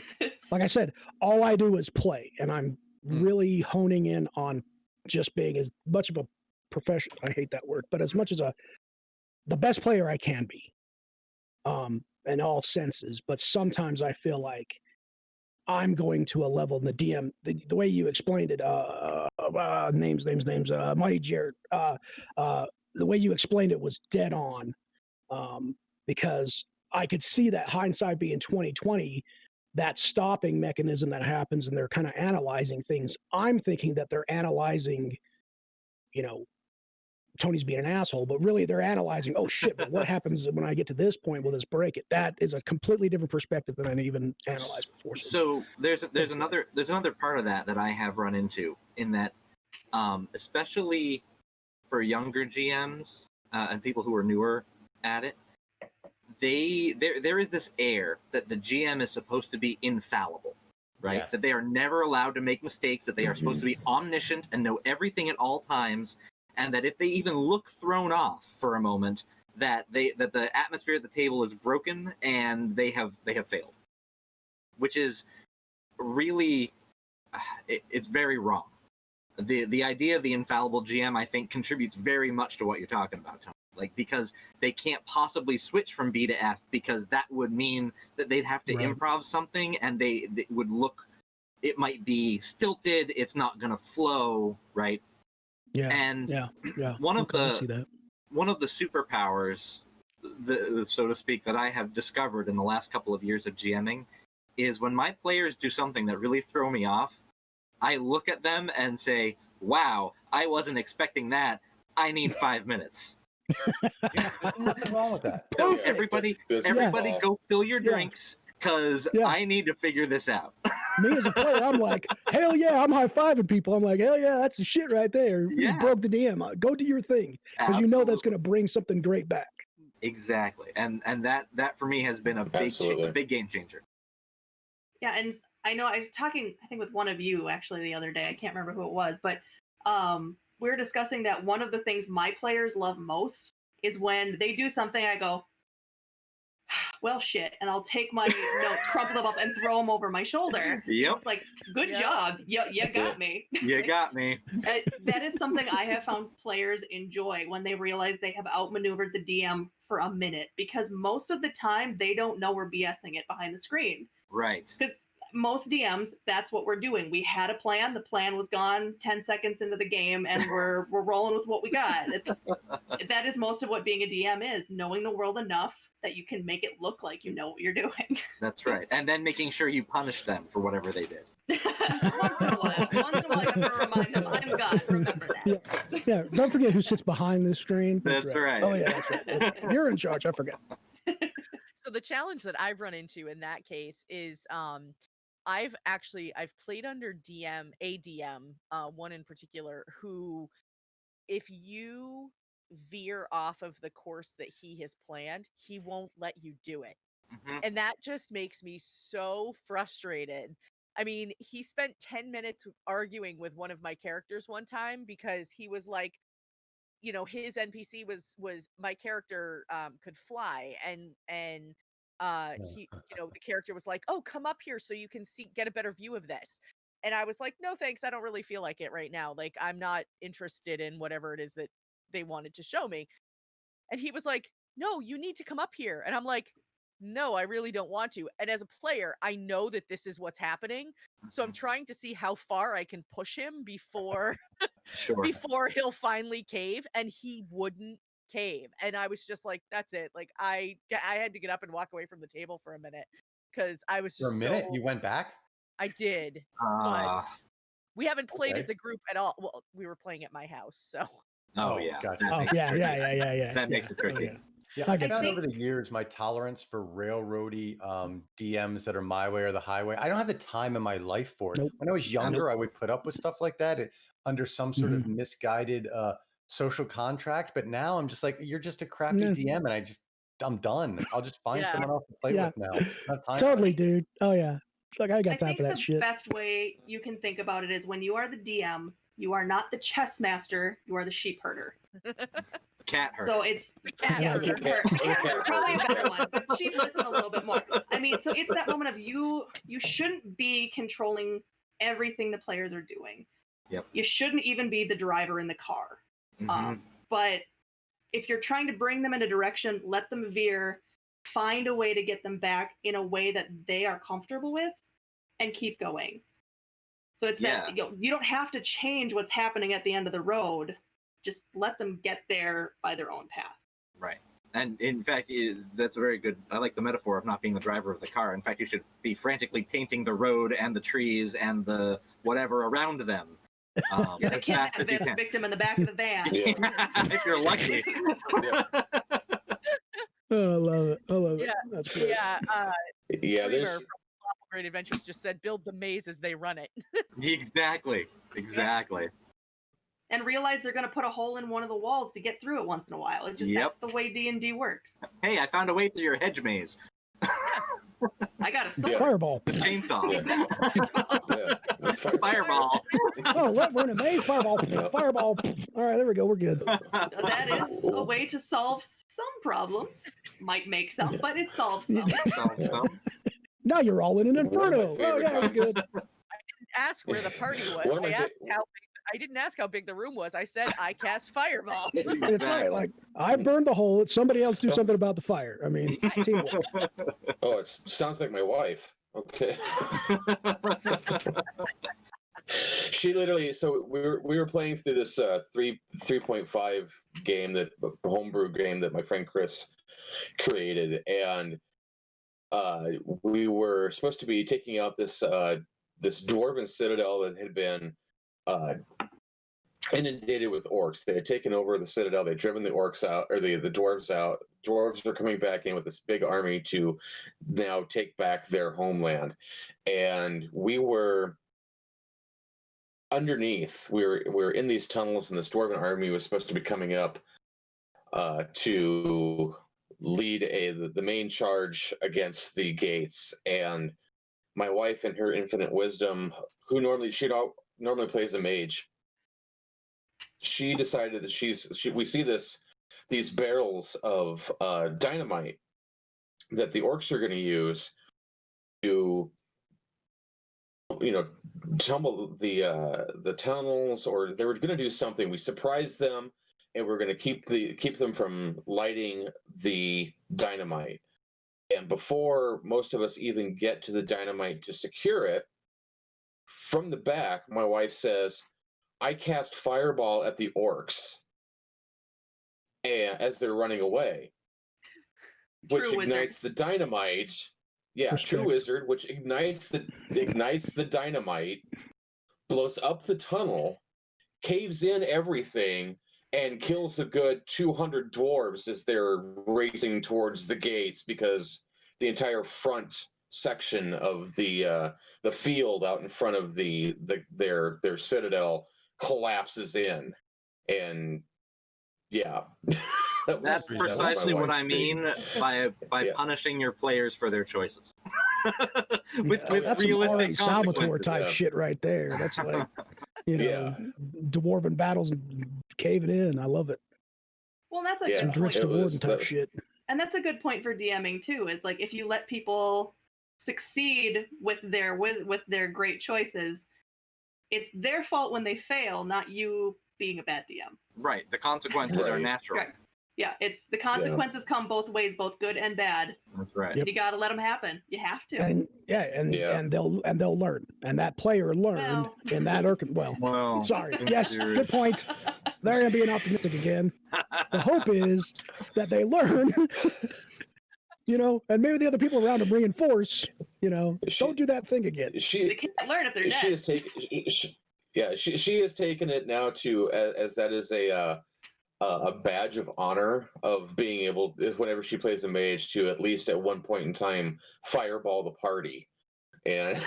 like I said, all I do is play, and I'm really honing in on just being as much of a professional. I hate that word, but as much as the best player I can be, in all senses. But sometimes I feel like I'm going to a level in the DM, the way you explained it, names, MidwestMiniGuy, the way you explained it was dead on, because I could see that hindsight being 2020, that stopping mechanism that happens, and they're kind of analyzing things. I'm thinking that they're analyzing, Tony's being an asshole, but really they're analyzing, oh shit, but what happens when I get to this point? Will this break it? That is a completely different perspective than I even analyzed before. So there's another part of that I have run into, in that, especially for younger GMs and people who are newer at it, there is this air that the GM is supposed to be infallible, right? Yes. That they are never allowed to make mistakes, that they are supposed to be omniscient and know everything at all times, and that if they even look thrown off for a moment, that the atmosphere at the table is broken and they have failed, which is really it's very wrong. The idea of the infallible GM, I think, contributes very much to what you're talking about, Tony. Like, because they can't possibly switch from B to F, because that would mean that they'd have to improv something, and they would look, it might be stilted, it's not going to flow, right? Yeah. And yeah. one of Okay, I see that. one of the superpowers, so to speak, that I have discovered in the last couple of years of GMing is when my players do something that really throw me off, I look at them and say, wow, I wasn't expecting that. I need 5 minutes. Nothing wrong with that. So everybody go fill your Yeah. drinks, because Yeah. I need to figure this out. Me as a player, I'm like, hell yeah, I'm high-fiving people. I'm like, hell yeah, that's the shit right there. You Yeah. broke the DM. Go do your thing, because you know that's going to bring something great back. Exactly. And that for me has been a big game changer. Yeah, and I know I was talking, I think, with one of you actually the other day. I can't remember who it was, but we were discussing that one of the things my players love most is when they do something, I go, well, shit, and I'll take my notes, crumple them up, and throw them over my shoulder. Yep. It's like, good job. You got me. You got me. That is something I have found players enjoy when they realize they have outmaneuvered the DM for a minute, because most of the time they don't know we're BSing it behind the screen. Right. Because most DMs, that's what we're doing. We had a plan. The plan was gone 10 seconds into the game, and we're rolling with what we got. That is most of what being a DM is, knowing the world enough that you can make it look like you know what you're doing. That's right. And then making sure you punish them for whatever they did. Once in a while, you have to remind them, I'm God, remember that. Yeah, don't forget who sits behind the screen. That's right. Oh yeah, that's right. You're in charge. I forgot. So the challenge that I've run into in that case is I've played under a DM, one in particular, who, if you veer off of the course that he has planned, he won't let you do it. And that just makes me so frustrated. I mean, he spent 10 minutes arguing with one of my characters one time because he was like, you know, his NPC was my character could fly, and he, you know, the character was like, oh, come up here so you can get a better view of this. And I was like, no thanks, I don't really feel like it right now, like I'm not interested in whatever it is that they wanted to show me. And he was like, no, you need to come up here. And I'm like, no, I really don't want to. And as a player, I know that this is what's happening, so I'm trying to see how far I can push him before before he'll finally cave. And he wouldn't cave, and I was just like, that's it. Like I had to get up and walk away from the table for a minute, because I was just For a minute, you went back? I did, but we haven't played as a group at all. Well, we were playing at my house, so. Oh yeah. Gotcha. Oh yeah. That makes it tricky. Yeah, I found over the years my tolerance for railroady DMs that are my way or the highway. I don't have the time in my life for it. Nope. When I was younger, I would put up with stuff like that under some sort of misguided social contract. But now I'm just like, you're just a crappy DM, and I'm done. I'll just find someone else to play with now. I don't have time Totally, for dude. Oh yeah. It's like I got time for that shit. The best way you can think about it is when you are the DM, you are not the chess master, you are the sheep herder. Cat herder. So it's Cat herder. Probably a better one, but sheep listen a little bit more. I mean, so it's that moment of you shouldn't be controlling everything the players are doing. Yep. You shouldn't even be the driver in the car. But if you're trying to bring them in a direction, let them veer, find a way to get them back in a way that they are comfortable with, and keep going. So it's that you don't have to change what's happening at the end of the road. Just let them get there by their own path. Right. And in fact, that's a very good, I like the metaphor of not being the driver of the car. In fact, you should be frantically painting the road and the trees and the whatever around them You're the as fast as you kidnapped can. victim in the back of the van. If you're lucky. Oh, I love it. I love it. Yeah, That's great. Yeah, Yeah, Dreamer there's from Lawful Great Adventures just said, "Build the maze as they run it." Exactly. And realize they're going to put a hole in one of the walls to get through it once in a while. It's just that's the way D&D works. Hey, I found a way through your hedge maze. I got a sword. Fireball. Chainsaw. Yeah. Fireball. Oh, what? We're in a maze. Fireball. Fireball. All right, there we go. We're good. That is a way to solve some problems. Might make some, but it solves some. Now you're all in an One of my inferno. Oh, favorite yeah, we're times- good. Ask where the party was. One of my I didn't ask how big the room was. I said I cast fireball. It's right. Like, I burned the hole. Somebody else do something about the fire. I mean, teamwork. Oh, it sounds like my wife. Okay. She literally. So we were playing through this 3.5 game, that homebrew game that my friend Chris created, and we were supposed to be taking out this dwarven citadel that had been inundated with orcs. They had taken over the citadel. They'd driven the orcs out, or the dwarves out. Dwarves were coming back in with this big army to now take back their homeland. And we were underneath. We were in these tunnels, and this dwarven army was supposed to be coming up to lead the main charge against the gates. And my wife, in her infinite wisdom, who normally plays a mage, she decided that we see these barrels of dynamite that the orcs are going to use to, tumble the tunnels, or they were going to do something. We surprised them, and we're going to keep them from lighting the dynamite. And before most of us even get to the dynamite to secure it, from the back, my wife says, "I cast fireball at the orcs," and as they're running away, which ignites the dynamite. Yeah, Respect. true wizard, which ignites the dynamite, blows up the tunnel, caves in everything, and kills a good 200 dwarves as they're racing towards the gates, because the entire front section of the field out in front of their citadel collapses in. And yeah. That's precisely what I mean by punishing your players for their choices. with that's realistic some Salvatore consequences. type shit right there. That's like, dwarven battles and caving in. I love it. Well, that's a Some good Dritz point. Dwarven type shit. And that's a good point for DMing too, is like, if you let people succeed with their great choices, it's their fault when they fail, not you being a bad DM. Right. The consequences are natural. Right. Yeah, it's the consequences come both ways, both good and bad. That's right. You got to let them happen. You have to. And and they'll learn. And that player learned in that sorry. Yes, good point. There I'm being optimistic again. The hope is that they learn, and maybe the other people around them reinforce, don't do that thing again. They can't learn if they're dead. She has taken it now to as that is a badge of honor of being able, whenever she plays a mage, to at least at one point in time fireball the party. And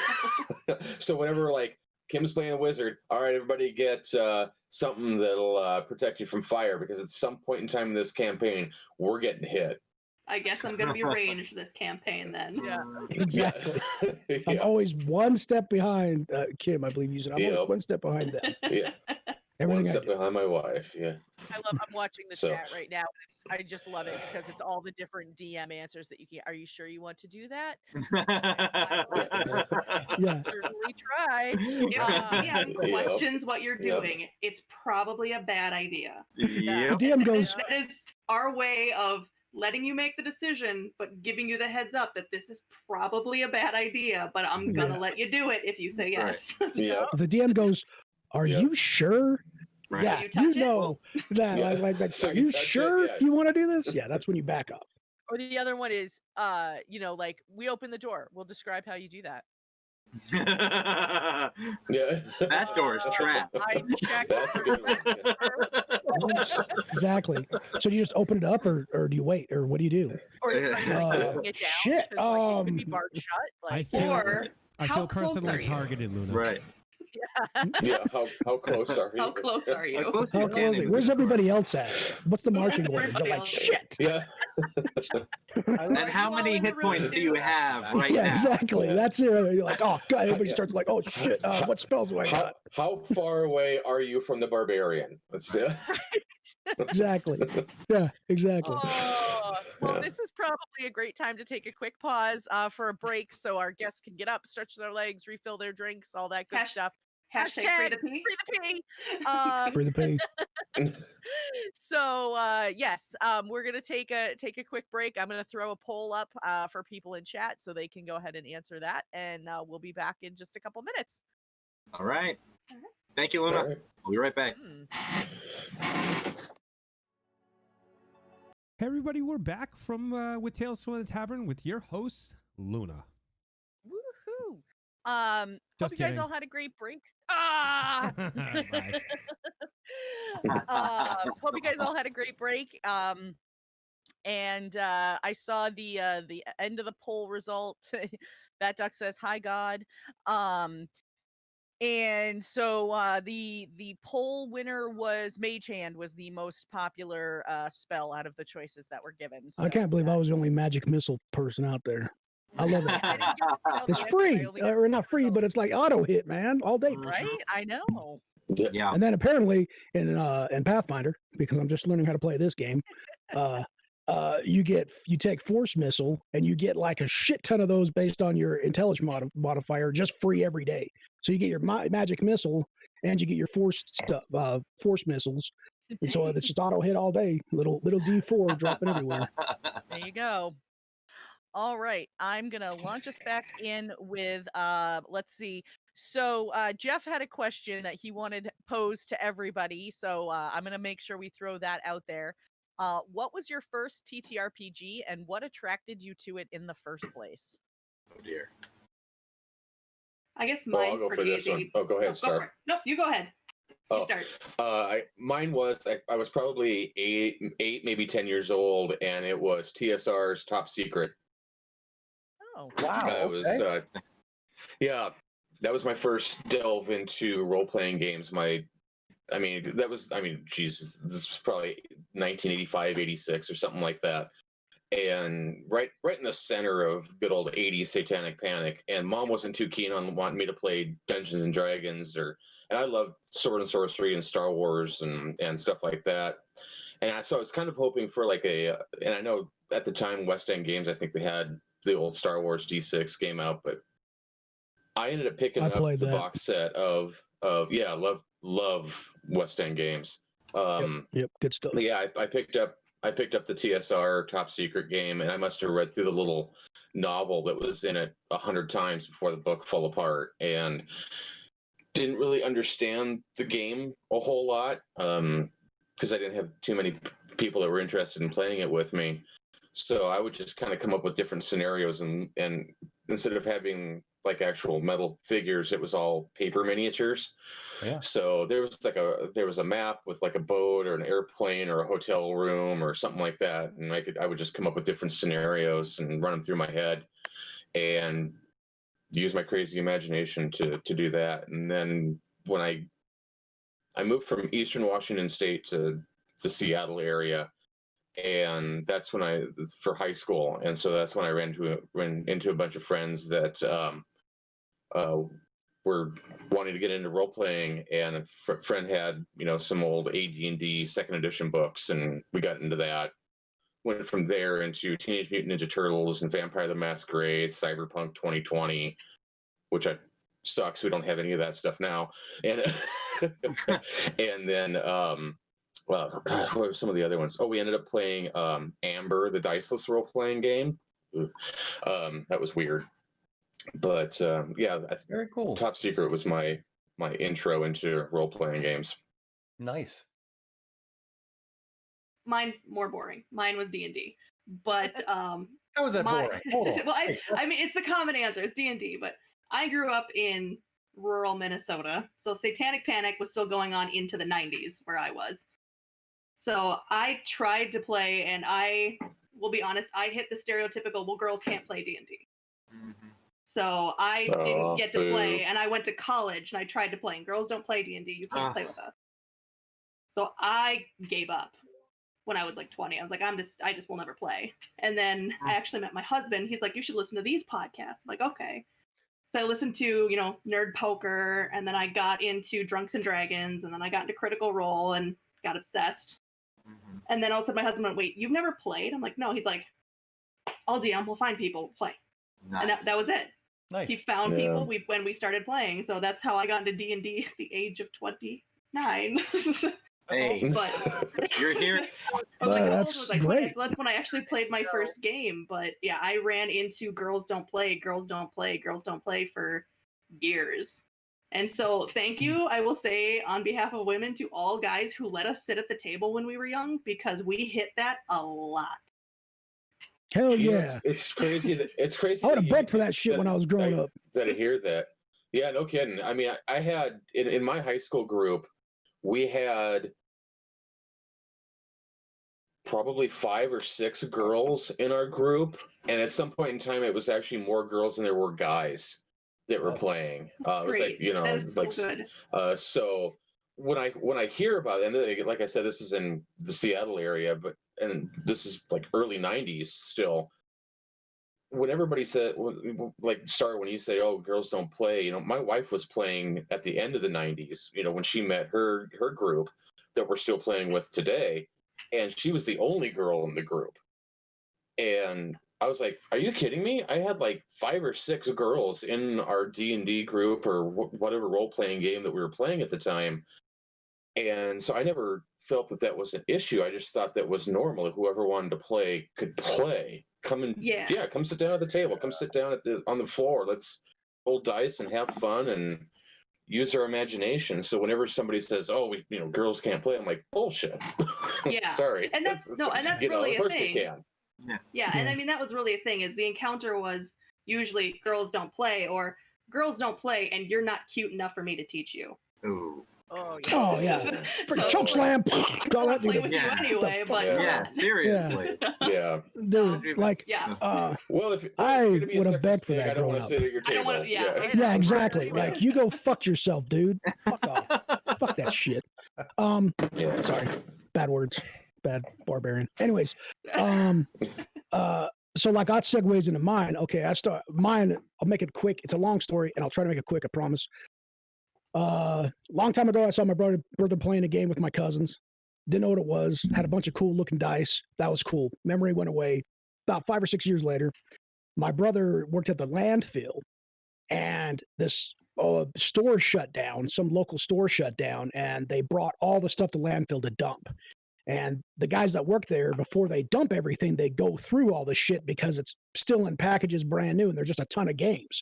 so whenever like Kim's playing a wizard, all right, everybody get something that'll protect you from fire, because at some point in time in this campaign we're getting hit. I guess I'm going to be ranged this campaign then. Yeah. Exactly. I'm always one step behind Kim, I believe you said. I'm always one step behind them. Yeah. Everything one step behind my wife. Yeah. I'm watching the chat right now. I just love it because it's all the different DM answers that you can. Are you sure you want to do that? Yeah. Certainly try. If DM questions what you're doing, it's probably a bad idea. The DM goes, that is our way of letting you make the decision, but giving you the heads up that this is probably a bad idea, but I'm going to let you do it if you say yes. The DM goes, are you sure? Right. Yeah, that. Like, So are you sure it, you want to do this? Yeah, that's when you back off. Or the other one is, like, we open the door. We'll describe how you do that. Yeah. Yeah. That door is trapped. I checked That's a good one. Exactly. So do you just open it up, or do you wait, or what do you do? Or are you like kicking it down? Shit, Because like, it could be barred shut. Like, Or I how feel close personally are you? targeted, Luna. Right. Yeah. How close are you? How close are How you? close How you close? standing? Where's everybody else at? What's the marching Yeah, order? They're like, everybody shit. Yeah. And how you all many in the hit room points do you too? have right Yeah, now? exactly. Yeah. That's it. You're like, oh god. Everybody Yeah. starts like, oh shit. What spells do I got? How far away are you from the barbarian? Let's see. Exactly. Yeah, exactly. oh, well, Yeah. this is probably a great time to take a quick pause for a break so our guests can get up, stretch their legs, refill their drinks, all that good stuff. Hashtag free the pee. Free the pee. For the pay. So yes, we're gonna take a quick break. I'm gonna throw a poll up for people in chat so they can go ahead and answer that, and we'll be back in just a couple minutes. All right. Thank you, Luna. All right. We'll be right back. Hey everybody, we're back from with Tales from the Tavern with your host Luna. Woohoo! Just Hope you guys kidding. all had a great break. Ah! Bye. Hope you guys all had a great break. And I saw the end of the poll result. Bat Duck says, "Hi God." And so the poll winner was Mage Hand, was the most popular spell out of the choices that were given. So, I can't believe I was the only magic missile person out there. I love it. I didn't get to see all the It's answers. I free, only got or not the free, but results. it's like auto hit, man, all day. Right? I know. Yeah. And then apparently in Pathfinder, because I'm just learning how to play this game, you take force missile and you get like a shit ton of those based on your intelligence modifier, just free every day. So you get your magic missile and you get your force missiles, and so it's just auto hit all day. Little D4 dropping everywhere. There you go. All right, I'm gonna launch us back in with let's see. So Jeff had a question that he wanted posed to everybody, so I'm gonna make sure we throw that out there. What was your first TTRPG and what attracted you to it in the first place? Oh dear. I guess Well, I'll mine's go for pretty this one. easy. Oh, go ahead, Go for start. it. Nope, you go ahead. You Oh, start. mine was I was probably eight, maybe 10 years old, and it was TSR's Top Secret. Oh, Wow. I was, yeah, that was my first delve into role-playing games. Geez, this was probably 1985, 86 or something like that. And right in the center of good old 80s satanic panic. And Mom wasn't too keen on wanting me to play Dungeons and Dragons, and I loved sword and sorcery and Star Wars and stuff like that. And so I was kind of hoping for and I know at the time West End Games, I think they had the old Star Wars D6 game out, but I ended up picking up the box set of love West End Games. Yep, good stuff. Yeah, I picked up the TSR Top Secret game, and I must have read through the little novel that was in it 100 times before the book fell apart, and didn't really understand the game a whole lot because I didn't have too many people that were interested in playing it with me. So I would just kind of come up with different scenarios, and instead of having like actual metal figures, it was all paper miniatures. Yeah. So there was a map with like a boat or an airplane or a hotel room or something like that, and I would just come up with different scenarios and run them through my head, and use my crazy imagination to do that. And then when I moved from Eastern Washington State to the Seattle area, and that's when for high school, and so that's when I ran into a bunch of friends that were wanting to get into role playing, and a friend had some old AD&D second edition books, and we got into that. Went from there into Teenage Mutant Ninja Turtles and Vampire the Masquerade, Cyberpunk 2020, which sucks. We don't have any of that stuff now, and and then well, God, what were some of the other ones? Oh, we ended up playing Amber, the diceless role playing game. That was weird. But yeah, Very cool. Top Secret was my intro into role playing games. Nice. Mine's more boring. Mine was D&D, but How was that boring? Hold on. well, I mean, it's the common answer. It's D&D, but I grew up in rural Minnesota, so Satanic Panic was still going on into the 90s where I was. So I tried to play, and I will be honest, I hit the stereotypical, well, girls can't play D&D. Mm-hmm. So I didn't get to boo. play, and I went to college, and I tried to play, and girls don't play D&D, you can't play with us. So I gave up when I was like 20. I was like, I just will never play. And then I actually met my husband. He's like, you should listen to these podcasts. I'm like, okay. So I listened to, Nerd Poker, and then I got into Drunks and Dragons, and then I got into Critical Role and got obsessed. Mm-hmm. And then all of a sudden my husband went, wait, you've never played? I'm like, no. He's like, I'll DM, we'll find people, play. Nice. And that was it. Nice. He found people when we started playing. So that's how I got into D&D at the age of 29. Hey, But you're here. I was like, how old That's was I? great. So that's when I actually played my first game. But yeah, I ran into girls don't play for years. And so thank you, I will say on behalf of women, to all guys who let us sit at the table when we were young, because we hit that a lot. Hell You know, yeah. it's crazy. It's crazy. I would that have you- begged for that shit when I was growing up. That I hear that. Yeah, no kidding. I mean, I had in my high school group, we had probably 5 or 6 girls in our group, and at some point in time, it was actually more girls than there were guys that were playing. It was like, Great. That is so like good. so when I hear about it, and like I said, this is in the Seattle area, and this is like early '90s still. When everybody said, like, Star, when you say, "Oh, girls don't play," my wife was playing at the end of the '90s. When she met her group that we're still playing with today, and she was the only girl in the group. And I was like, "Are you kidding me?" I had like 5 or 6 girls in our D&D group or whatever role playing game that we were playing at the time, and so I never felt that was an issue. I just thought that was normal. Whoever wanted to play could play. Come sit down at the table. Come sit down on the floor. Let's roll dice and have fun and use our imagination. So whenever somebody says, "Oh, girls can't play," I'm like, bullshit. Yeah. Sorry. And that's really of course a thing. they can. Yeah, and I mean that was really a thing. Is the encounter was usually girls don't play, or girls don't play, and you're not cute enough for me to teach you. Ooh. Oh Oh yeah. For choke slam. All that play with dude. you anyway, but Yeah, seriously. Yeah. Dude, like Well, if I you're gonna be a would have sexist begged for pig, that I don't growing want to up. sit at your I don't table. want to. Yeah, exactly. Like you go fuck yourself, dude. Fuck off. Fuck that shit. Yeah. Sorry. Bad words. Bad barbarian. Anyways, so like that segues into mine. Okay, I start mine. I'll make it quick. It's a long story, and I'll try to make it quick. I promise. Long time ago, I saw my brother playing a game with my cousins. Didn't know what it was. Had a bunch of cool looking dice. That was cool. Memory went away. About 5 or 6 years later, my brother worked at the landfill, and this store shut down. Some local store shut down, and they brought all the stuff to landfill to dump. And the guys that work there, before they dump everything, they go through all the shit because it's still in packages, brand new, and there's just a ton of games.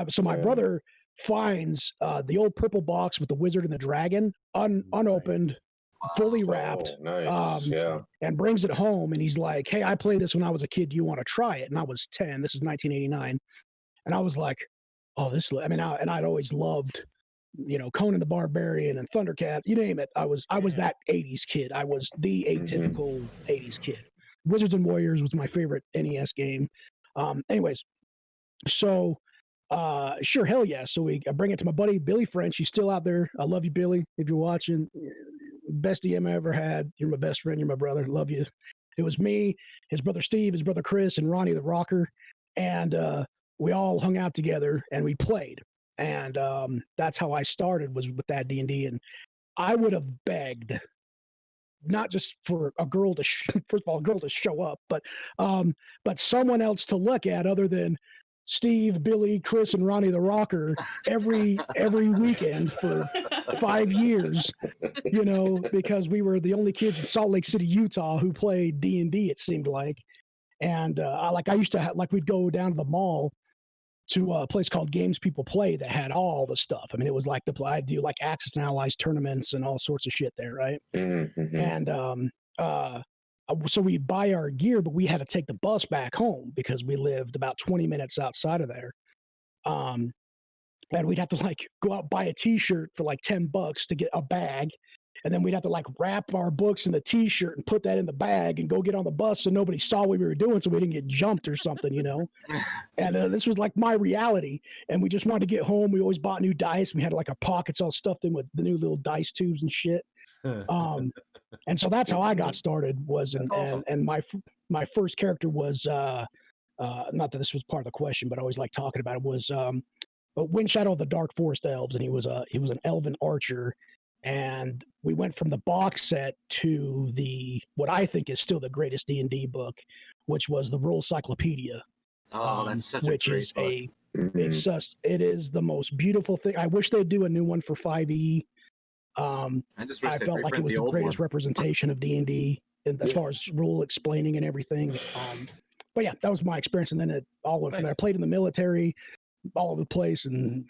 So my brother finds the old purple box with the wizard and the dragon, unopened, fully wrapped, nice. and brings it home. And he's like, "Hey, I played this when I was a kid. Do you want to try it?" And I was 10. This is 1989. And I was like, "Oh, this." I mean, and I'd always loved, Conan the Barbarian and Thundercats, you name it. I was that 80s kid. I was the atypical 80s kid. Wizards and Warriors was my favorite NES game. Anyways, so sure, hell yeah. So I bring it to my buddy Billy French. He's still out there. I love you, Billy. If you're watching, best DM I ever had. You're my best friend. You're my brother. Love you. It was me, his brother Steve, his brother Chris, and Ronnie the Rocker, and we all hung out together and we played. And that's how I started, was with that D&D. And I would have begged, not just for a girl to, first of all, a girl to show up, but someone else to look at other than Steve, Billy, Chris, and Ronnie the Rocker every weekend for 5 years, because we were the only kids in Salt Lake City, Utah, who played D&D, it seemed like. And I used to we'd go down to the mall to a place called Games People Play that had all the stuff. I mean, it was like I do like Axis and Allies tournaments and all sorts of shit there, right? Mm-hmm. And so we'd buy our gear, but we had to take the bus back home because we lived about 20 minutes outside of there. and we'd have to like go out and buy a T-shirt for like $10 to get a bag, and then we'd have to like wrap our books in the T-shirt and put that in the bag and go get on the bus so nobody saw what we were doing, so we didn't get jumped or something, you know. And this was like my reality, and we just wanted to get home. We always bought new dice. We had like our pockets all stuffed in with the new little dice tubes and shit. And so that's how I got started. Was Awesome. and my first character was not that this was part of the question, but I always like talking about it, was Wind Shadow of the Dark Forest Elves, and he was an elven archer. And we went from the box set to the what I think is still the greatest D&D book, which was the Roll Cyclopedia. Oh, that's such a which great is book. It's just, it is the most beautiful thing. I wish they'd do a new one for 5e. I just wish I they felt like it reprint was the the old greatest one. representation of D&D as far as rule explaining and everything. But yeah, that was my experience. And then it all went from there. I played in the military all over the place, and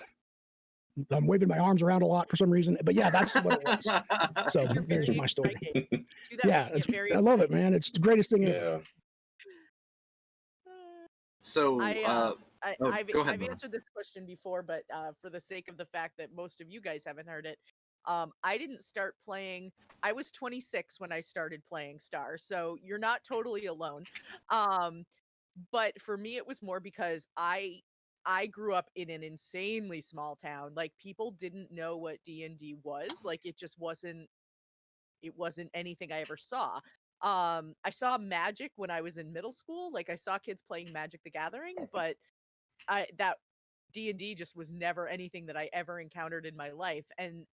I'm waving my arms around a lot for some reason. But yeah, that's what it was. So You're there's very my story. exciting. Do that Yeah, when you get very I love it, man. It's the greatest thing ever. Yeah. So, go ahead, I've Nora. answered this question before, but for the sake of the fact that most of you guys haven't heard it, I didn't start playing. I was 26 when I started playing Star, so you're not totally alone. But for me, it was more because I grew up in an insanely small town. Like, people didn't know what D&D was. Like, it just wasn't anything I ever saw. I saw Magic when I was in middle school. Like, I saw kids playing Magic the Gathering, but that D&D just was never anything that I ever encountered in my life. And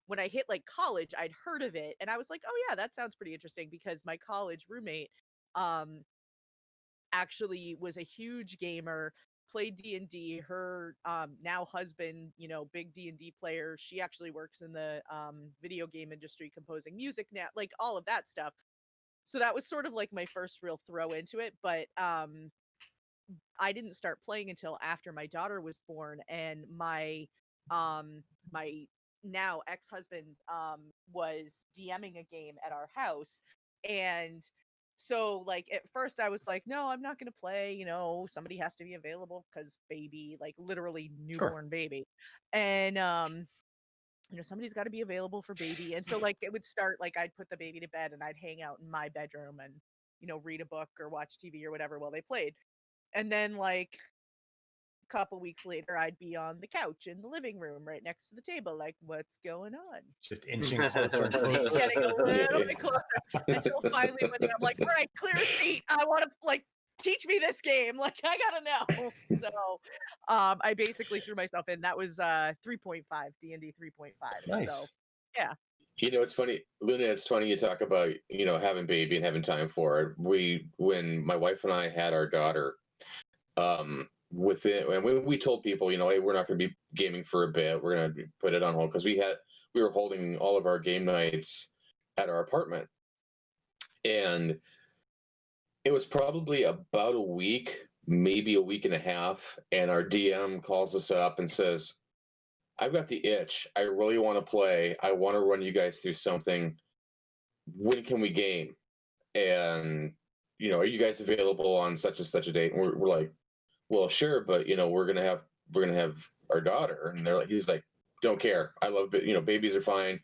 when I hit like college, I'd heard of it, and I was like, oh yeah, that sounds pretty interesting, because my college roommate actually was a huge gamer, played D&D. Her now husband, big D&D player. She actually works in the video game industry, composing music now, like all of that stuff. So that was sort of like my first real throw into it. But I didn't start playing until after my daughter was born, and my now ex-husband was DMing a game at our house. And so, like, at first I was like, no, I'm not going to play, somebody has to be available, because baby, like literally newborn baby. And somebody's got to be available for baby. And so, like, it would start, like, I'd put the baby to bed and I'd hang out in my bedroom and read a book or watch TV or whatever while they played. And then, like, a couple weeks later, I'd be on the couch in the living room right next to the table, like, what's going on? Just inching closer and closer. Getting a little bit closer, until finally one day I'm like, all right, clear a seat. I want to, like, teach me this game. Like, I gotta know. So I basically threw myself in. That was 3.5, D&D 3.5. Nice. So yeah. It's funny, Luna, it's funny you talk about, having baby and having time for it. When my wife and I had our daughter, and we told people, hey, we're not going to be gaming for a bit. We're going to put it on hold, because we were holding all of our game nights at our apartment. And it was probably about a week, maybe a week and a half. And our DM calls us up and says, I've got the itch. I really want to play. I want to run you guys through something. When can we game? And, are you guys available on such and such a date? And we're like, well, sure, but we're gonna have our daughter. And he's like, don't care. I love it. Babies are fine.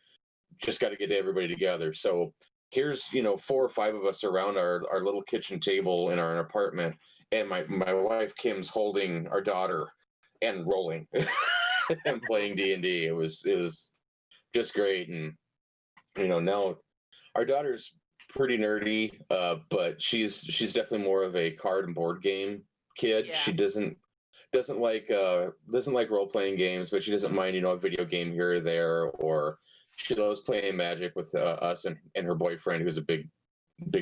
Just got to get everybody together. So here's 4 or 5 of us around our little kitchen table in our apartment, and my wife Kim's holding our daughter and rolling and playing D&D. It was just great. And now our daughter's pretty nerdy, but she's definitely more of a card and board game kid. Yeah. She doesn't like role playing games, but she doesn't mind a video game here or there. Or she loves playing Magic with us and her boyfriend, who's a big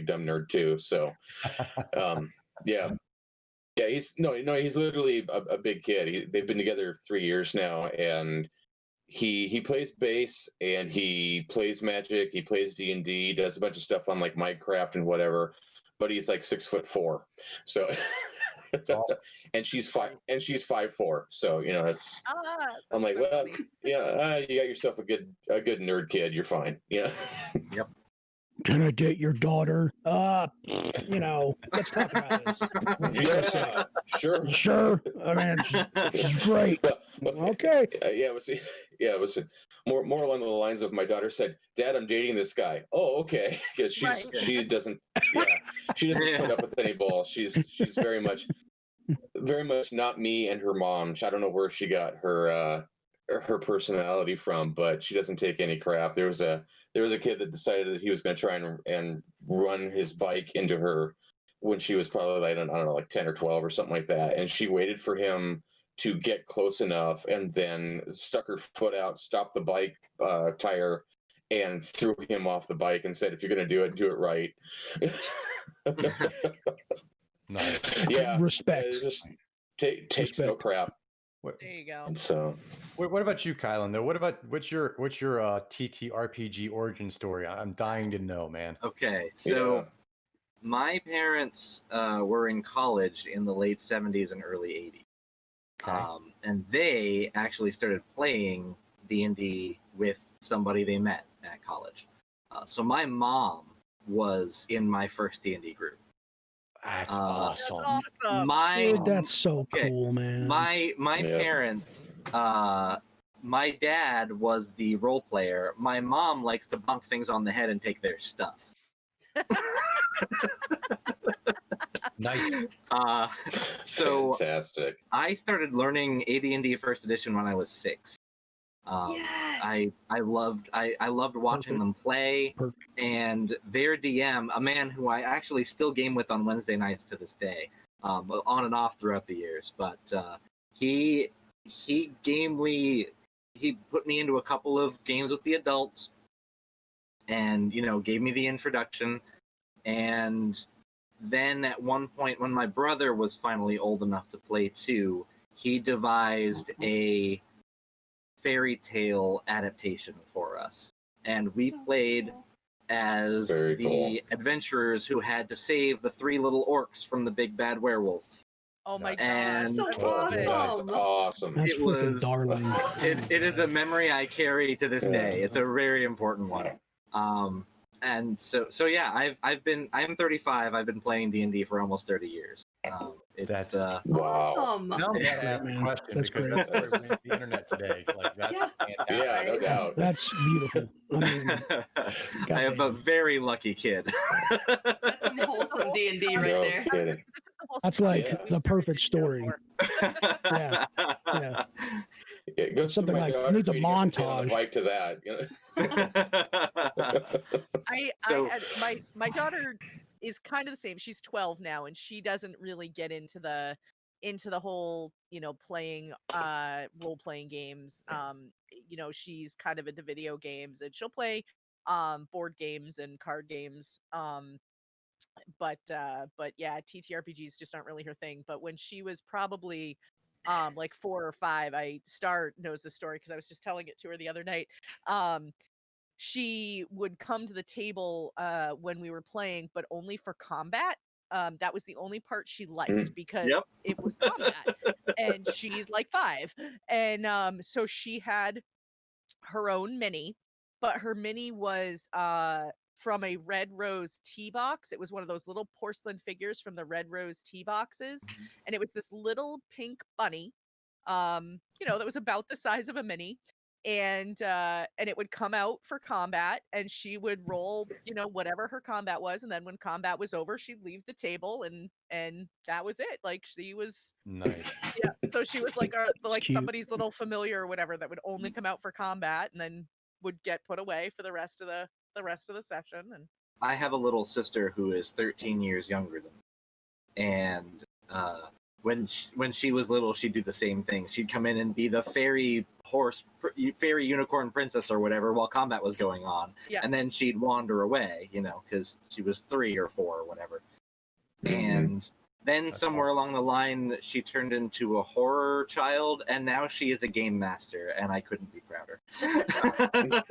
dumb nerd too. So yeah, he's literally a big kid. They've been together 3 years now, and he plays bass, and he plays Magic, he plays D&D, does a bunch of stuff on like Minecraft and whatever, but he's like 6'4", so Awesome. and she's 5'4", so that's I'm like, so well, funny. yeah, you got yourself a good nerd kid, you're fine. Yeah. Yep. Can I date your daughter? Let's talk about this. Yeah, sure. Sure. I mean, she's great. Okay. It was more along the lines of my daughter said, "Dad, I'm dating this guy." Oh, okay, because she doesn't put up with any bull. She's very much not me and her mom. I don't know where she got her personality from, but she doesn't take any crap. There was a kid that decided that he was going to try and run his bike into her when she was probably like, I don't know, like 10 or 12 or something like that, and she waited for him to get close enough and then stuck her foot out, stopped the bike tire, and threw him off the bike and said, "If you're going to do it right." Nice. Yeah, Respect. just takes no crap. There you go. And so, What about you, Kylan? Though, what's your TTRPG origin story? I'm dying to know, man. Okay, so my parents were in college in the late 70s and early 80s. Okay. And they actually started playing D&D with somebody they met at college. So my mom was in my first D&D group. That's That's awesome. awesome. Dude, that's so cool, man. My parents, my dad was the role player. My mom likes to bonk things on the head and take their stuff. Nice. So fantastic. I started learning AD&D First Edition when I was 6. Yes. I loved watching them play, and their DM, a man who I actually still game with on Wednesday nights to this day, on and off throughout the years, but he put me into a couple of games with the adults, and gave me the introduction, and then at one point when my brother was finally old enough to play too, he devised a fairy tale adaptation for us, and we played as the adventurers who had to save the 3 little orcs from the big bad werewolf. Oh my And gosh. That's awesome. That's It freaking was- darling. It is a memory I carry to this day. It's a very important one. And so yeah, I'm 35. I've been playing D&D for almost 30 years. It's That's Wow. Awesome. Now I'm glad I asked the Man, question that's because great. that's where we went the internet today. Like that's fantastic. Yeah, no doubt. That's beautiful. I mean, I have a goddamn. very lucky kid. That's some wholesome D&D right No there. kidding. This is the whole That's story like that we the started perfect this show story. for. Yeah. Yeah. It goes Something from my like- daughter needs a waiting at the tail of montage. the bike to that. So- My daughter is kind of the same. She's 12 now, and she doesn't really get into the whole playing role playing games. She's kind of into video games, and she'll play board games and card games. But yeah, TTRPGs just aren't really her thing. But when she was probably like 4 or 5, Star knows the story because I was just telling it to her the other night. She would come to the table when we were playing, but only for combat. That was the only part she liked because Yep. it was combat, and she's like 5, and so she had her own mini, but her mini was from a Red Rose tea box. It was one of those little porcelain figures from the Red Rose tea boxes, and it was this little pink bunny, that was about the size of a mini, and it would come out for combat, and she would roll, whatever her combat was, and then when combat was over, she'd leave the table, and that was it. Like she was, Nice. yeah. So she was like cute. somebody's little familiar or whatever that would only come out for combat and then would get put away for the rest of the session. And I have a little sister who is 13 years younger than me, and when she was little, she'd do the same thing. She'd come in and be the fairy unicorn princess or whatever while combat was going on, Yeah. and then she'd wander away, because she was 3 or 4 or whatever. And then That's somewhere awesome. along the line, she turned into a horror child, and now she is a game master, and I couldn't be prouder. I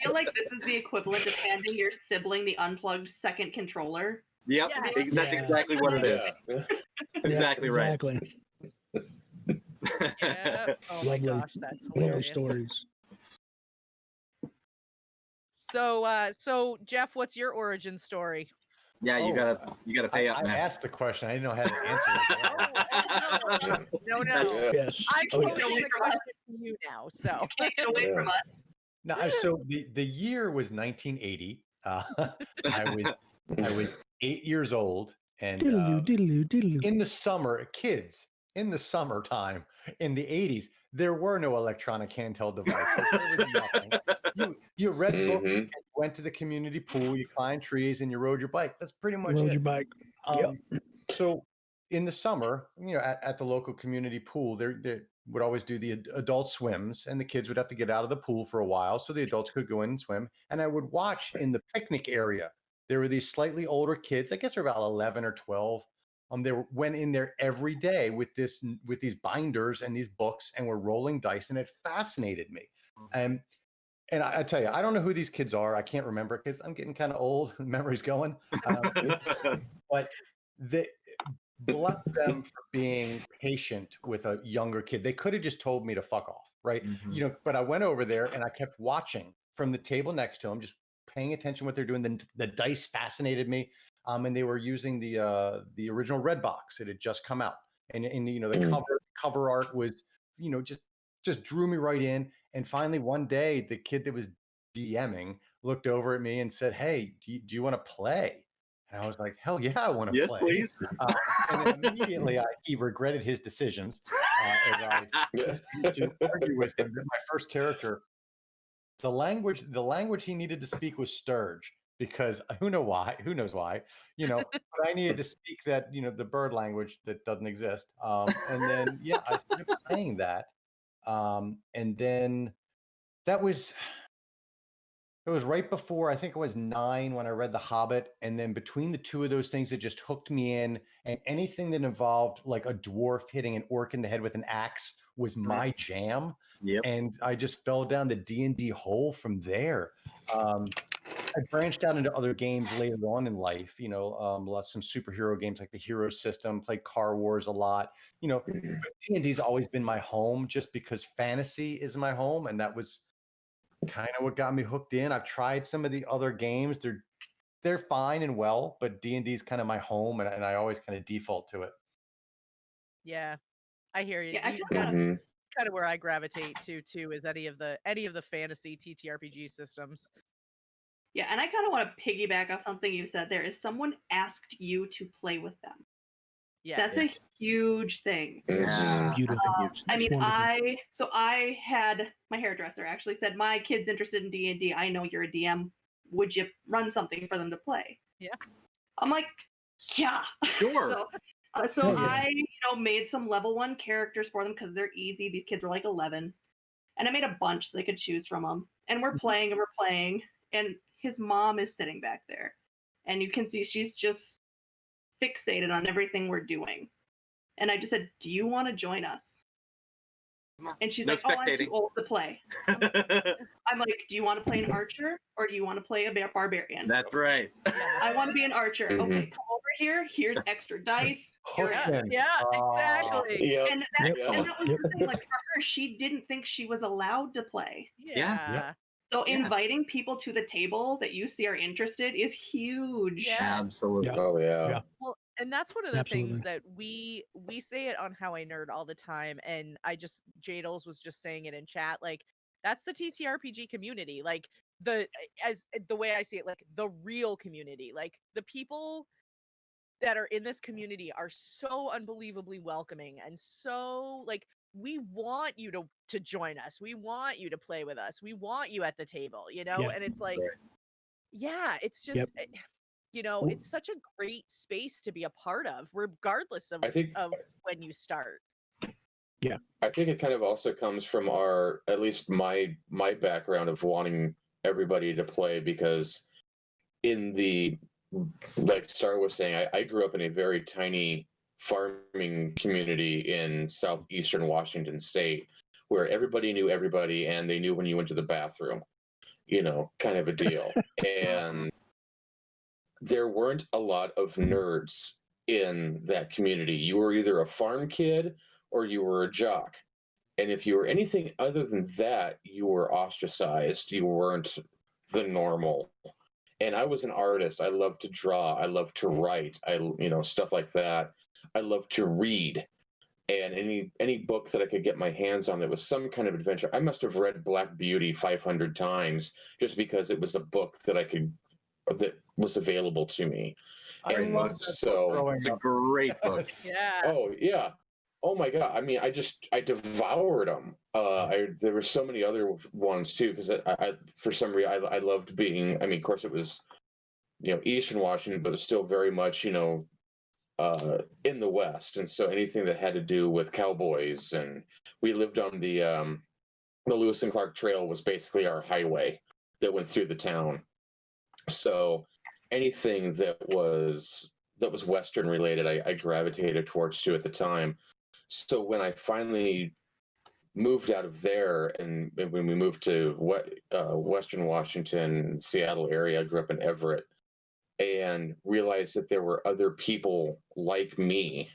feel like this is the equivalent of handing your sibling the unplugged second controller. Yep, Yes. that's Yeah. exactly what it is. Yeah. That's exactly right. Exactly. yeah, oh my Lovely. gosh, that's Lovely hilarious. stories. So Jeff, what's your origin story? Yeah, you gotta pay up, I man. asked the question. I didn't know how to answer it. No. Yes. I'm Oh, posing yes. the question to you now. So Can't get away from us. No, so the year was 1980. I was 8 years old, and Diddle-oo, diddle-oo, diddle-oo. in the summer, kids in the summertime in the 80s, there were no electronic handheld devices. There was nothing. You read books, Mhm. and you went to the community pool, you climbed trees, and you rode your bike. That's pretty much Rode it. your bike. Yep. So in the summer, at the local community pool, they would always do the adult swims, and the kids would have to get out of the pool for a while so the adults could go in and swim. And I would watch in the picnic area. There were these slightly older kids, I guess they're about 11 or 12. Went in there every day with these binders and these books, and were rolling dice, and it fascinated me. And I tell you, I don't know who these kids are. I can't remember because I'm getting kind of old. Memory's going. But bless them for being patient with a younger kid. They could have just told me to fuck off, right? Mhm. But I went over there and I kept watching from the table next to them, just paying attention what they're doing. The dice fascinated me, and they were using the original red box. It had just come out, and the cover art was just drew me right in. And finally, one day, the kid that was DMing looked over at me and said, "Hey, do you want to play?" And I was like, "Hell yeah, I want to Yes, play." please. And then immediately he regretted his decisions as I proceeded to argue with him that my first character, the language he needed to speak was Sturge, because who knows why, but I needed to speak that, the bird language that doesn't exist. And then, I started playing that. And then that was, it was right before, I think I was 9 when I read The Hobbit. And then between the two of those things, it just hooked me in. And anything that involved like a dwarf hitting an orc in the head with an axe was my jam. Yep. And I just fell down the D&D hole from there. I branched out into other games later on in life, some superhero games like the Hero System, played Car Wars a lot. D&D's always been my home just because fantasy is my home. And that was kind of what got me hooked in. I've tried some of the other games. They're fine and well, but D&D is kind of my home, and I always kind of default to it. yeah, I hear you. Yeah, That's Mhm. kind of where I gravitate to too. Is any of the fantasy TTRPG systems? Yeah, and I kind of want to piggyback off something you said there. Is someone asked you to play with them? Yeah, That's a huge thing. Mhm. Beautiful. I mean, wonderful. I had my hairdresser actually said, my kid's interested in D&D. I know you're a DM. Would you run something for them to play? Yeah. I'm like, yeah. Sure. So Yeah. I, made some level 1 characters for them because they're easy. These kids are like 11. And I made a bunch so they could choose from them. And we're playing. And his mom is sitting back there. And you can see she's just fixated on everything we're doing. And I just said, do you want to join us? And she's No like, oh, I'm spectating. too old to play. I'm like, do you want to play an archer or do you want to play a barbarian? That's right. I want to be an archer. Mhm. Okay, come over here. Here's extra dice. Here yeah, it is. exactly. Yep. And that, Yep. and that was the thing, like for her, she didn't think she was allowed to play. Yeah. So Yeah. inviting people to the table that you see are interested is huge. Yes. Absolutely. Oh yeah. Well, and that's one of the things Absolutely. that we say it on HowINerd all the time, and Jadles was just saying it in chat. Like, that's the TTRPG community. Like the way I see it, like the real community. Like the people that are in this community are so unbelievably welcoming and so like we want you to join us. We want you to play with us. We want you at the table, Yeah. and it's like, Right. yeah, it's just, it's such a great space to be a part of, regardless of I think when you start. I think it kind of also comes from at least my background of wanting everybody to play, because like Star was saying, I grew up in a very tiny farming community in southeastern Washington State, where everybody knew everybody and they knew when you went to the bathroom, kind of a deal. And there weren't a lot of nerds in that community. You were either a farm kid or you were a jock. And if you were anything other than that, you were ostracized. You weren't the normal. And I was an artist. I love to draw. I love to write. Stuff like that. I love to read. And any book that I could get my hands on that was some kind of adventure. I must have read Black Beauty 500 times just because it was a book that was available to me. I love that book growing It's a up. great book. Yeah. Oh yeah. Oh my God. I mean, I devoured them. There were so many other ones too, because I for some reason I loved being. I mean, of course it was, Eastern Washington, but it was still very much, in the West, and so anything that had to do with cowboys, and we lived on the Lewis and Clark Trail was basically our highway that went through the town. So anything that was Western related, I gravitated towards too at the time. So when I finally moved out of there, and when we moved to Western Washington, Seattle area, I grew up in Everett, and realized that there were other people like me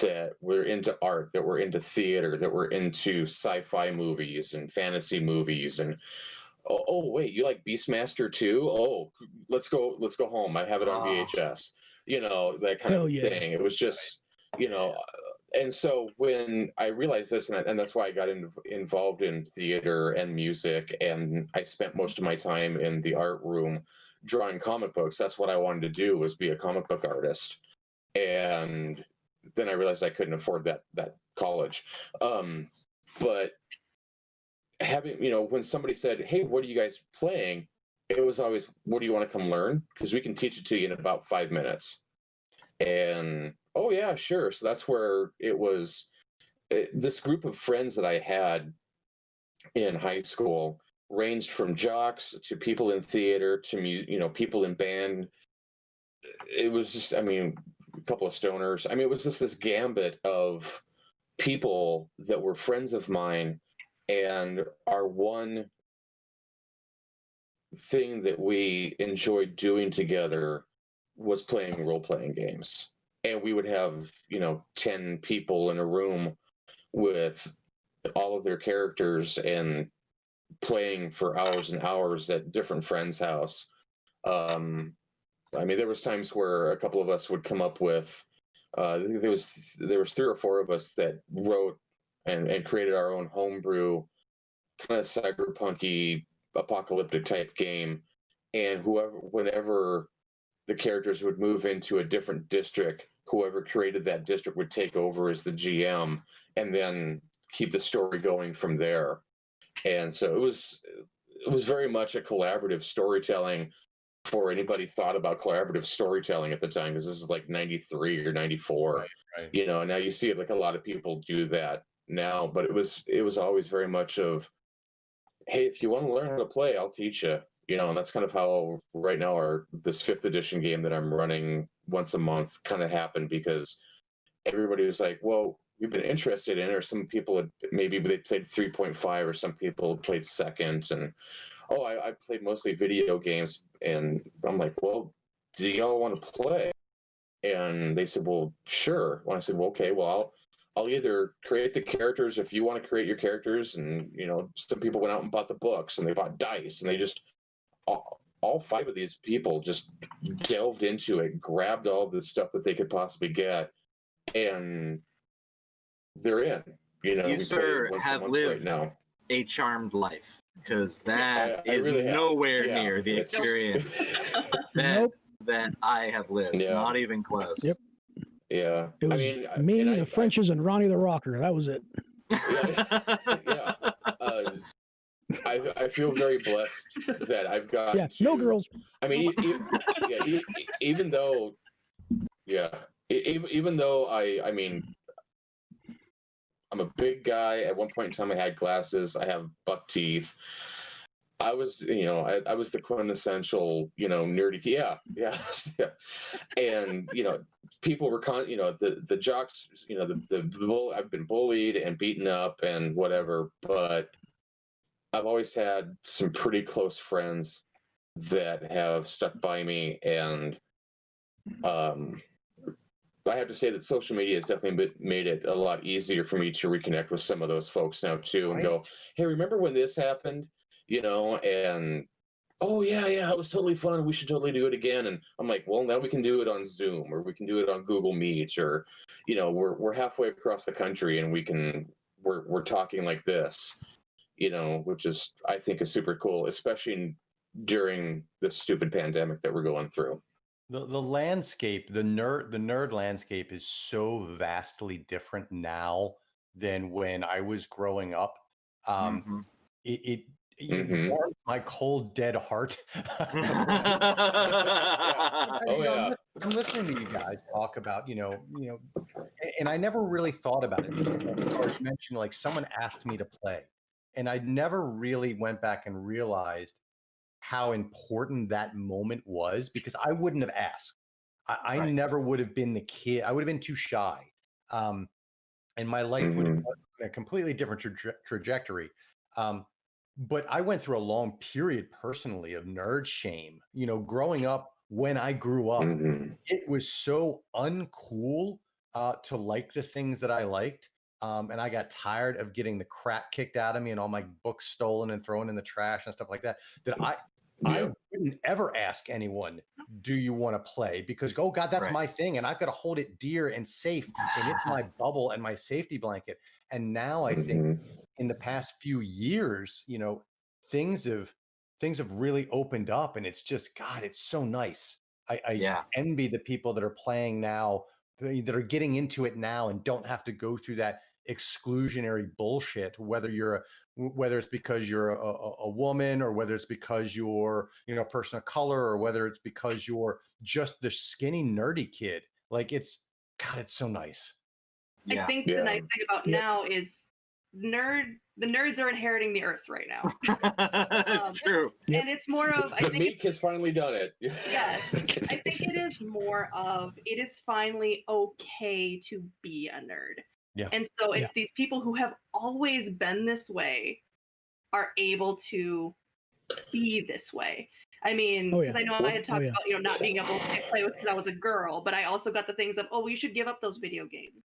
that were into art, that were into theater, that were into sci-fi movies and fantasy movies, and oh wait, you like Beastmaster too? Oh, let's go home. I have it on VHS. That kind Hell of yeah. thing. It was just, and so when I realized this, and that's why I got involved in theater and music, and I spent most of my time in the art room drawing comic books. That's what I wanted to do, was be a comic book artist. And then I realized I couldn't afford that college. But having, when somebody said, "Hey, what are you guys playing?" It was always, "What do you want to come learn? Because we can teach it to you in about 5 minutes." And oh yeah, sure. So that's where it was. This group of friends that I had in high school ranged from jocks to people in theater to people in band. It was just, a couple of stoners. It was just this gambit of people that were friends of mine, and our one thing that we enjoyed doing together was playing role-playing games. And we would have 10 people in a room with all of their characters and playing for hours and hours at different friends' house. There was times where a couple of us would come up with there was 3 or 4 of us that wrote and created our own homebrew kind of cyberpunky apocalyptic type game, and whenever the characters would move into a different district, whoever created that district would take over as the GM and then keep the story going from there. And so it was very much a collaborative storytelling, before anybody thought about collaborative storytelling at the time, because this is like 93 or 94. Right. Now you see it, like, a lot of people do that now, but it was always very much of, hey, if you want to learn how to play, I'll teach you. And that's kind of how right now this 5th edition game that I'm running once a month kind of happened, because everybody was like, well, we've been interested in it, or some people had, maybe they played 3.5, or some people played 2nd, and I played mostly video games. And I'm like, well, do y'all want to play? And they said, well, sure. Well, I said, well, okay, well, I'll either create the characters if you want to create your characters. And, some people went out and bought the books, and they bought dice, and they just, all 5 of these people just delved into it, grabbed all the stuff that they could possibly get, and they're in. You, sir, have lived right now a charmed life, because that I is really nowhere yeah, near the experience that I have lived. Yeah. Not even close. Yep. Yeah. It was me, the Frenches, and Ronnie the Rocker. That was it. Yeah. I feel very blessed that I've got no girls. Even though I'm a big guy. At one point in time, I had glasses. I have buck teeth. I was, I was the quintessential, nerdy. Yeah. And, people were, the jocks, I've been bullied and beaten up and whatever, but I've always had some pretty close friends that have stuck by me. And I have to say that social media has definitely made it a lot easier for me to reconnect with some of those folks now too, and go, hey, remember when this happened? And oh yeah, it was totally fun. We should totally do it again. And I'm like, well, now we can do it on Zoom, or we can do it on Google Meet, or, we're halfway across the country and we're talking like this, which is, I think, is super cool, especially during this stupid pandemic that we're going through. The landscape, the nerd landscape is so vastly different now than when I was growing up. It warmed my cold, dead heart. I'm listening to you guys talk about, and I never really thought about it. As mentioned, like someone asked me to play, and I never really went back and realized how important that moment was, because I wouldn't have asked. I never would have been the kid. I would have been too shy. And my life would have been a completely different trajectory. But I went through a long period personally of nerd shame. Growing up, when I grew up, it was so uncool to like the things that I liked. And I got tired of getting the crap kicked out of me and all my books stolen and thrown in the trash and stuff like that, I wouldn't ever ask anyone, do you want to play? Because, oh God, that's my thing. And I've got to hold it dear and safe. And it's my bubble and my safety blanket. And now I think in the past few years, things have really opened up, and it's just, God, it's so nice. I envy the people that are playing now, that are getting into it now and don't have to go through that exclusionary bullshit, whether it's because you're a woman, or whether it's because you're a person of color, or whether it's because you're just the skinny nerdy kid. Like, it's so nice. I think the nice thing about now is the nerds are inheriting the earth right now. It's true. And it's more of, I the think Meek has finally done it. Yes, I think it is more of, it is finally okay to be a nerd. Yeah. And so it's these people who have always been this way are able to be this way. I mean, because I know I had talked about, not being able to play with because I was a girl, but I also got the things of, you should give up those video games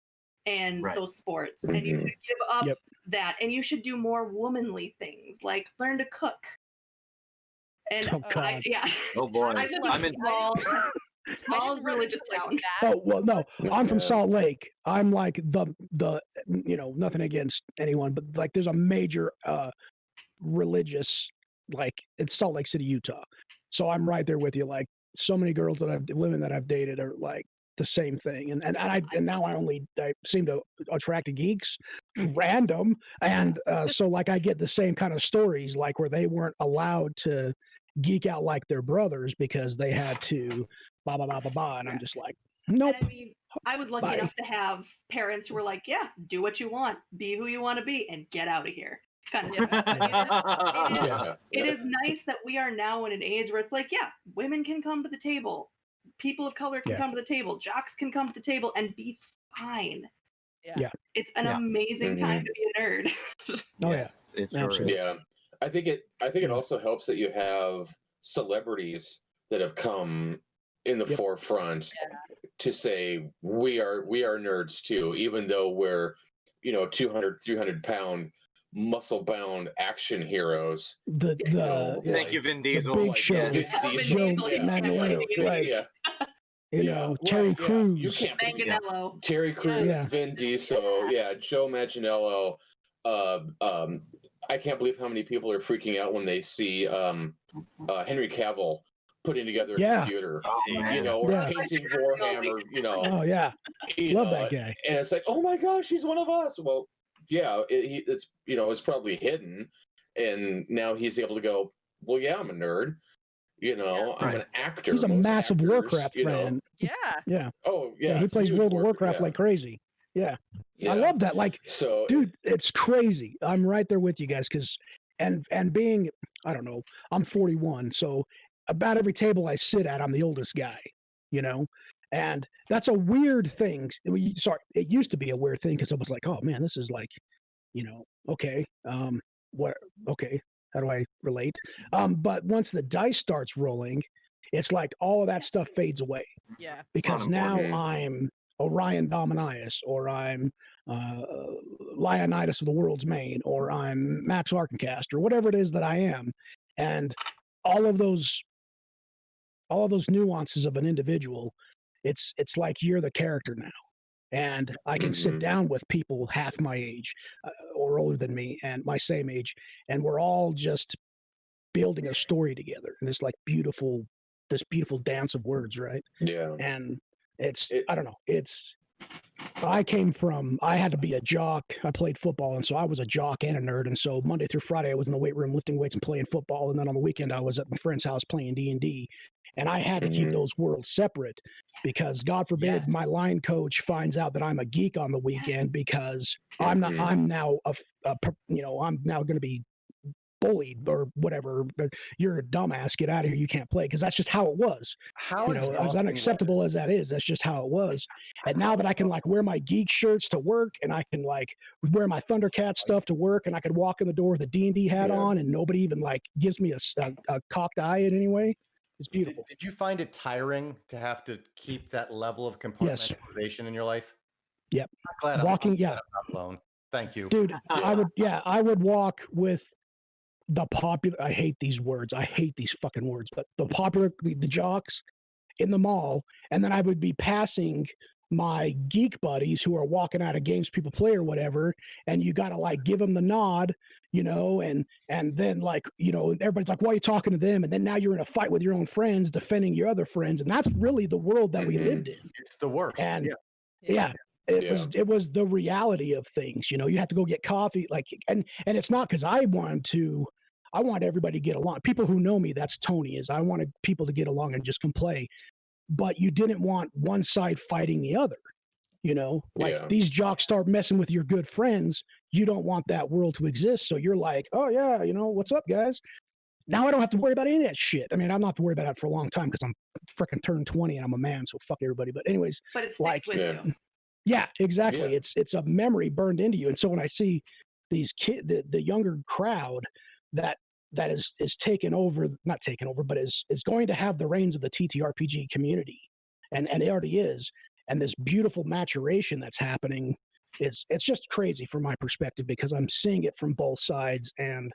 and those sports, and you should give up that, and you should do more womanly things, like learn to cook. And oh boy, I'm in small religious town. Oh well, no, I'm from Salt Lake. I'm like the nothing against anyone, but like there's a major religious, like it's Salt Lake City, Utah. So I'm right there with you. Like so many girls women that I've dated are like the same thing, and now I seem to attract geeks, random, and so like I get the same kind of stories, like where they weren't allowed to geek out like their brothers because they had to blah blah blah blah blah, and I'm just like, nope. And I mean, I was lucky enough to have parents who were like, yeah, do what you want, be who you want to be, and get out of here. Kind of. It is nice that we are now in an age where it's like, yeah, women can come to the table, people of color can come to the table, jocks can come to the table and be fine. It's an amazing time to be a nerd. It sure is. Yeah, I think it also helps that you have celebrities that have come in the forefront to say we are nerds too, even though we're 200-300 pound muscle bound action heroes. Thank you, Vin Diesel. Big Show, Vin Diesel, Terry Crews. You can't Manganiello. Terry Crews, Vin Diesel, Joe Manganiello. I can't believe how many people are freaking out when they see Henry Cavill putting together a computer, or painting Warhammer, love that guy. And it's like, oh my gosh, he's one of us. Well, it's probably hidden, and now he's able to go, well, I'm a nerd. I'm an actor. He's a massive Warcraft fan. Oh yeah. He plays World of Warcraft like crazy. Yeah. I love that. Like, so, dude, it's crazy. I'm right there with you guys because, and being, I don't know, I'm 41, so about every table I sit at, I'm the oldest guy, and that's a weird thing. Sorry, it used to be a weird thing because I was like, oh man, this is like, okay, okay, how do I relate? But once the dice starts rolling, it's like all of that stuff fades away. Yeah. Because now I'm Orion Dominius, or I'm Leonidas of the World's Main, or I'm Max Arkancast, or whatever it is that I am. And all of those nuances of an individual, it's like you're the character now. And I can sit down with people half my age or older than me and my same age, and we're all just building a story together in this beautiful dance of words, right? Yeah. And I don't know, I had to be a jock. I played football, and so I was a jock and a nerd. And so Monday through Friday, I was in the weight room lifting weights and playing football. And then on the weekend, I was at my friend's house playing D&D. And I had to keep those worlds separate because, God forbid, my line coach finds out that I'm a geek on the weekend because I'm now I'm now going to be bullied or whatever. You're a dumbass. Get out of here. You can't play, because that's just how it was. As unacceptable as that is, that's just how it was. And now that I can wear my geek shirts to work, and I can wear my Thundercat stuff to work, and I could walk in the door with a D&D hat on, and nobody even gives me a cocked eye in any way. It's beautiful. Did you find it tiring to have to keep that level of compartmentalization in your life? Yep. I'm glad I'm not alone. Thank you, dude. I would walk with the popular. I hate these words. I hate these fucking words. But the jocks in the mall, and then I would be passing my geek buddies who are walking out of games people play or whatever, and you got to give them the nod, and then everybody's like, why are you talking to them? And then now you're in a fight with your own friends defending your other friends, and that's really the world that we lived in. It's the worst. And it was the reality of things. You have to go get coffee, and it's not because I want everybody to get along. People who know me, that's Tony, I wanted people to get along and just come play. But you didn't want one side fighting the other. These jocks start messing with your good friends. You don't want that world to exist. So you're like, oh yeah, what's up, guys? Now I don't have to worry about any of that shit. I mean, I'm not have to worry about that for a long time because I'm freaking turned 20 and I'm a man. So fuck everybody. But anyways, but it sticks with you. Yeah, exactly. Yeah. It's a memory burned into you. And so when I see these kids, the younger crowd that is taken over, not taken over, but is going to have the reins of the TTRPG community, and it already is, and this beautiful maturation that's happening, it's just crazy from my perspective because I'm seeing it from both sides, and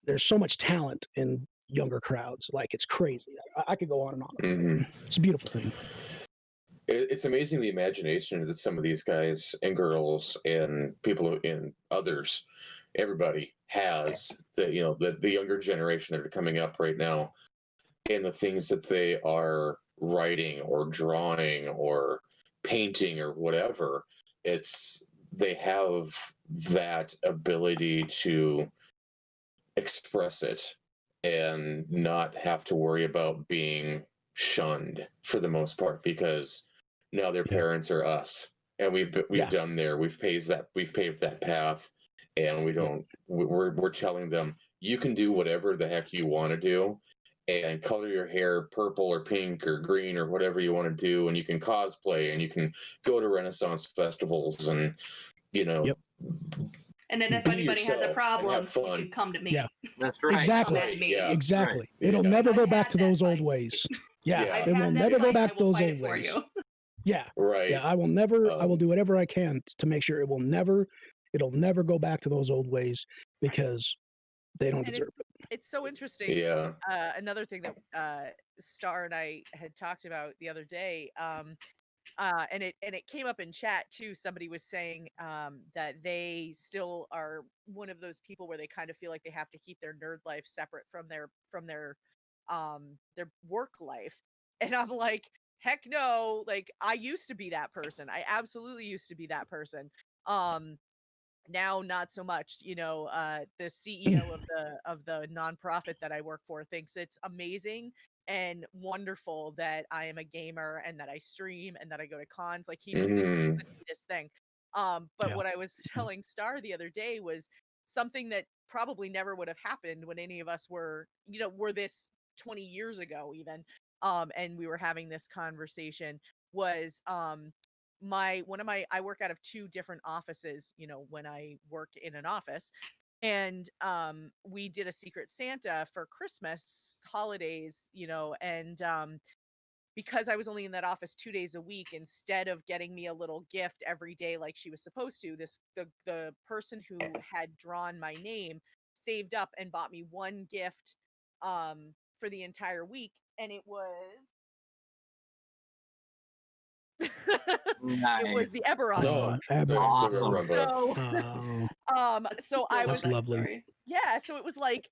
there's so much talent in younger crowds. It's crazy. I could go on and on. It's a beautiful thing. It's amazing the imagination that some of these guys and girls and people and others, everybody has, the younger generation that are coming up right now, and the things that they are writing or drawing or painting or whatever. They have that ability to express it and not have to worry about being shunned for the most part, because now their parents are us, and we've paved that path, and we're telling them, you can do whatever the heck you want to do, and color your hair purple or pink or green or whatever you want to do, and you can cosplay, and you can go to Renaissance festivals, and and then if anybody has a problem, you can come to me. Yeah, that's right. Exactly. Yeah. Exactly. Right. It'll never go back to those old ways. Yeah. It will never go back to those old ways. Yeah. Right. Yeah. I will never. I will do whatever I can to make sure it'll never go back to those old ways, because they don't deserve it. It's so interesting. Yeah. Another thing that Star and I had talked about the other day, and it came up in chat too. Somebody was saying that they still are one of those people where they kind of feel like they have to keep their nerd life separate from their work life. And I'm like, heck no. I used to be that person. I absolutely used to be that person. Now not so much. The CEO of the nonprofit that I work for thinks it's amazing and wonderful that I am a gamer and that I stream and that I go to cons. He just thinks it's the neatest thing. But what I was telling Star the other day was something that probably never would have happened when any of us were this 20 years ago even. And we were having this conversation was I work out of two different offices, when I work in an office. And we did a Secret Santa for Christmas holidays, and because I was only in that office 2 days a week, instead of getting me a little gift every day like she was supposed to, the person who had drawn my name saved up and bought me one gift for the entire week, and it was it was the Eberron book. Aberron. So I was That's lovely. Sorry. yeah, so it was like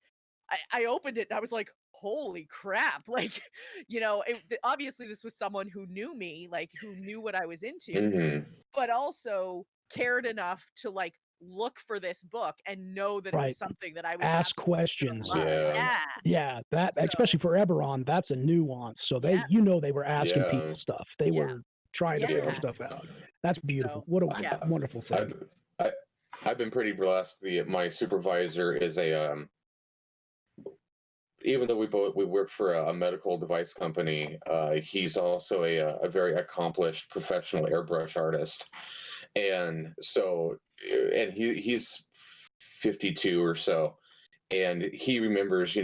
I opened it and I was like, holy crap. Like, obviously this was someone who knew me, like who knew what I was into, but also cared enough to like look for this book and know that it was something that I was ask absolutely gonna questions. love. Yeah, that especially for Eberron, that's a nuance. So they they were asking people stuff. They were trying to figure stuff out. That's beautiful. What a wonderful thing. I've been pretty blessed. My supervisor is even though we work for a medical device company, he's also a very accomplished professional airbrush artist, and so he's 52 or so, and he remembers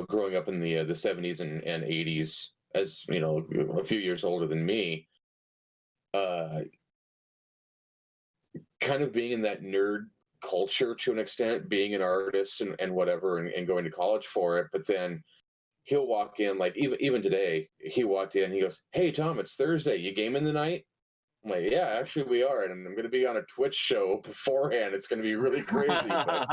growing up in the 70s and 80s as a few years older than me, kind of being in that nerd culture to an extent, being an artist and whatever, and going to college for it. But then he'll walk in, like even today, he walked in, he goes, "Hey Tom, it's Thursday, you gaming tonight?" I'm like, "Yeah, actually we are, and I'm going to be on a Twitch show beforehand. It's going to be really crazy, but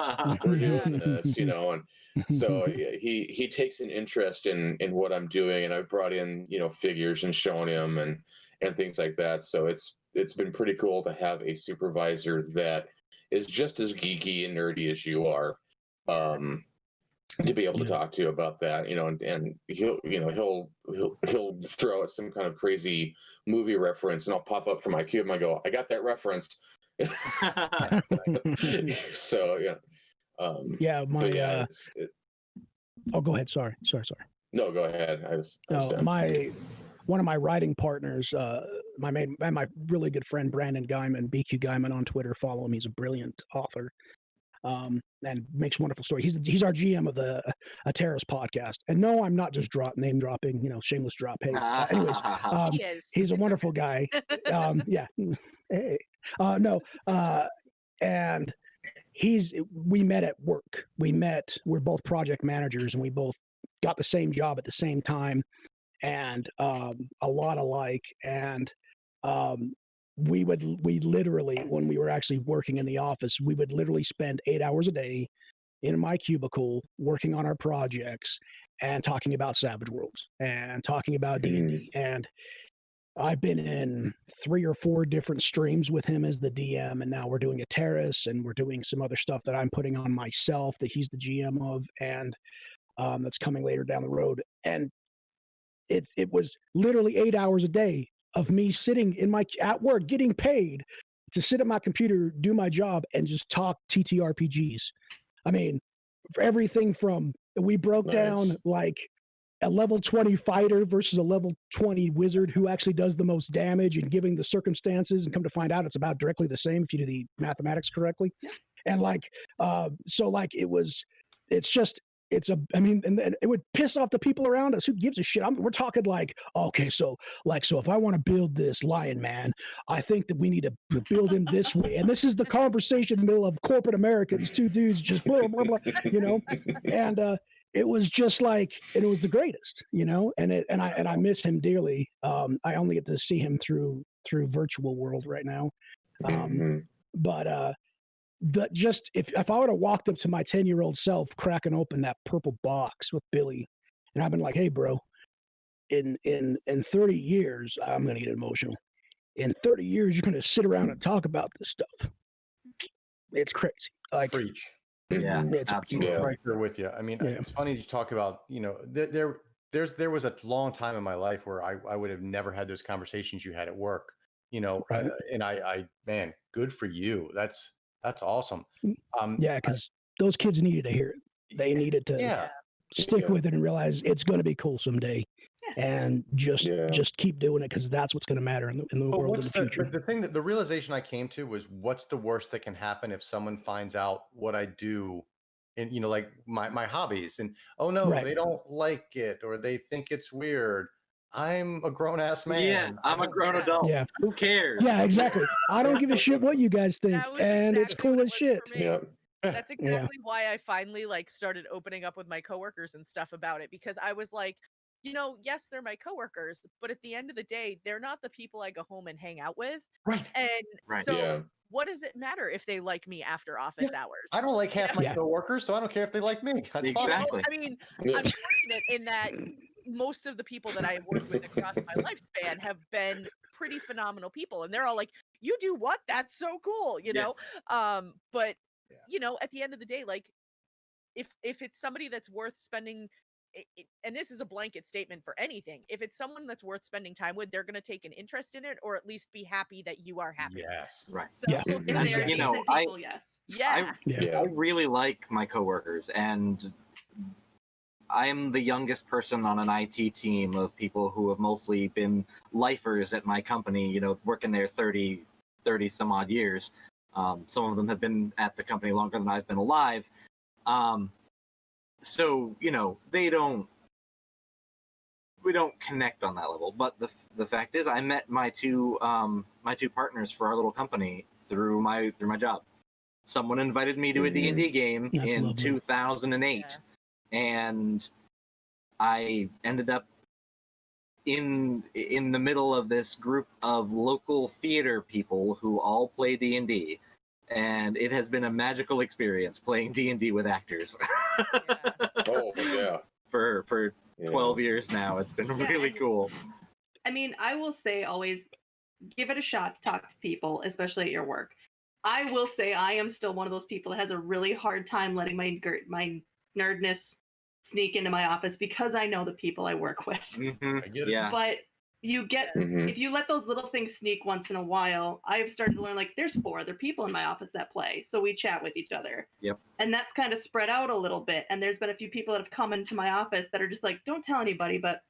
we're doing this, And so he takes an interest in what I'm doing, and I've brought in figures and shown him and things like that. So it's been pretty cool to have a supervisor that is just as geeky and nerdy as you are, to be able to talk to you about that, and he'll throw out some kind of crazy movie reference, and I'll pop up from my cube and I go, "I got that referenced." So oh, go ahead. Sorry. No, go ahead. I was one of my writing partners, my really good friend Brandon Guyman, BQ Guyman on Twitter. Follow him. He's a brilliant author, and makes wonderful stories. He's our GM of the A Terrace podcast. And no, I'm not just name dropping. Shameless drop. Hey, anyways, he's a wonderful guy. Hey, and we met at work. We're both project managers, and we both got the same job at the same time. And a lot alike, and we literally, when we were actually working in the office, we would literally spend 8 hours a day in my cubicle working on our projects and talking about Savage Worlds and talking about D&D. And I've been in 3 or 4 different streams with him as the DM, and now we're doing a Terrace, and we're doing some other stuff that I'm putting on myself that he's the GM of, and that's coming later down the road. And it was literally 8 hours a day of me sitting at work, getting paid to sit at my computer, do my job, and just talk TTRPGs. I mean, for everything from we broke down like a level 20 fighter versus a level 20 wizard who actually does the most damage, and giving the circumstances, and come to find out it's about directly the same if you do the mathematics correctly. And and it would piss off the people around us. Who gives a shit? We're talking like, okay, so if I want to build this lion man, I think that we need to build him this way. And this is the conversation in the middle of corporate America. These two dudes just blah, blah, blah, and it was just like, and it was the greatest, and I miss him dearly. I only get to see him through virtual world right now. But if I would have walked up to my 10-year-old self, cracking open that purple box with Billy, and I've been like, "Hey, bro, in 30 years, I'm going to get emotional. In 30 years, you're going to sit around and talk about this stuff." It's crazy. Like, preach. Yeah, absolutely. Right there with you. I mean, it's funny you talk about, there was a long time in my life where I would have never had those conversations you had at work, Right. And I man, good for you. That's awesome. Because those kids needed to hear it. They needed to stick with it and realize it's going to be cool someday, and just keep doing it, because that's what's going to matter in the world in the future. The thing that the realization I came to was, what's the worst that can happen if someone finds out what I do, and like my hobbies, and they don't like it, or they think it's weird. I'm a grown ass man. Yeah, I'm a grown adult. Yeah. Who cares? Yeah, exactly. I don't give a shit what you guys think, and exactly it's cool as shit. Yeah. That's exactly why I finally like started opening up with my coworkers and stuff about it, because I was like, yes, they're my coworkers, but at the end of the day, they're not the people I go home and hang out with. Right. And Right. so Yeah. what does it matter if they like me after office hours? I don't like half my Yeah. coworkers, so I don't care if they like me. That's fine. Exactly. I mean, Yeah. I'm fortunate in that most of the people that I have worked with across my lifespan have been pretty phenomenal people, and they're all like, "You do what? That's so cool," But at the end of the day, like, if it's somebody that's worth spending, and this is a blanket statement for anything, if it's someone that's worth spending time with, they're going to take an interest in it, or at least be happy that you are happy. Yes. Right. So Yeah. If Mhm. they're You know, decent people, yes. yeah. Yeah. I really like my coworkers, and I am the youngest person on an IT team of people who have mostly been lifers at my company, working there 30 some odd years. Some of them have been at the company longer than I've been alive. So, we don't connect on that level. But the fact is, I met my two partners for our little company through my job. Someone invited me to a D&D game That's in lovely. 2008, and I ended up in the middle of this group of local theater people who all play D&D, and it has been a magical experience playing D&D with actors. Oh yeah. for Yeah. 12 years now. It's been Yeah, really and- cool. I mean, I will say always give it a shot to talk to people, especially at your work. I will say I am still one of those people that has a really hard time letting my nerdness sneak into my office because I know the people I work with. Mm-hmm. I get it. Yeah. But you get Mhm. if you let those little things sneak once in a while, I've started to learn like there's 4 other people in my office that play, so we chat with each other. Yep. And that's kind of spread out a little bit. And there's been a few people that have come into my office that are just like, don't tell anybody, but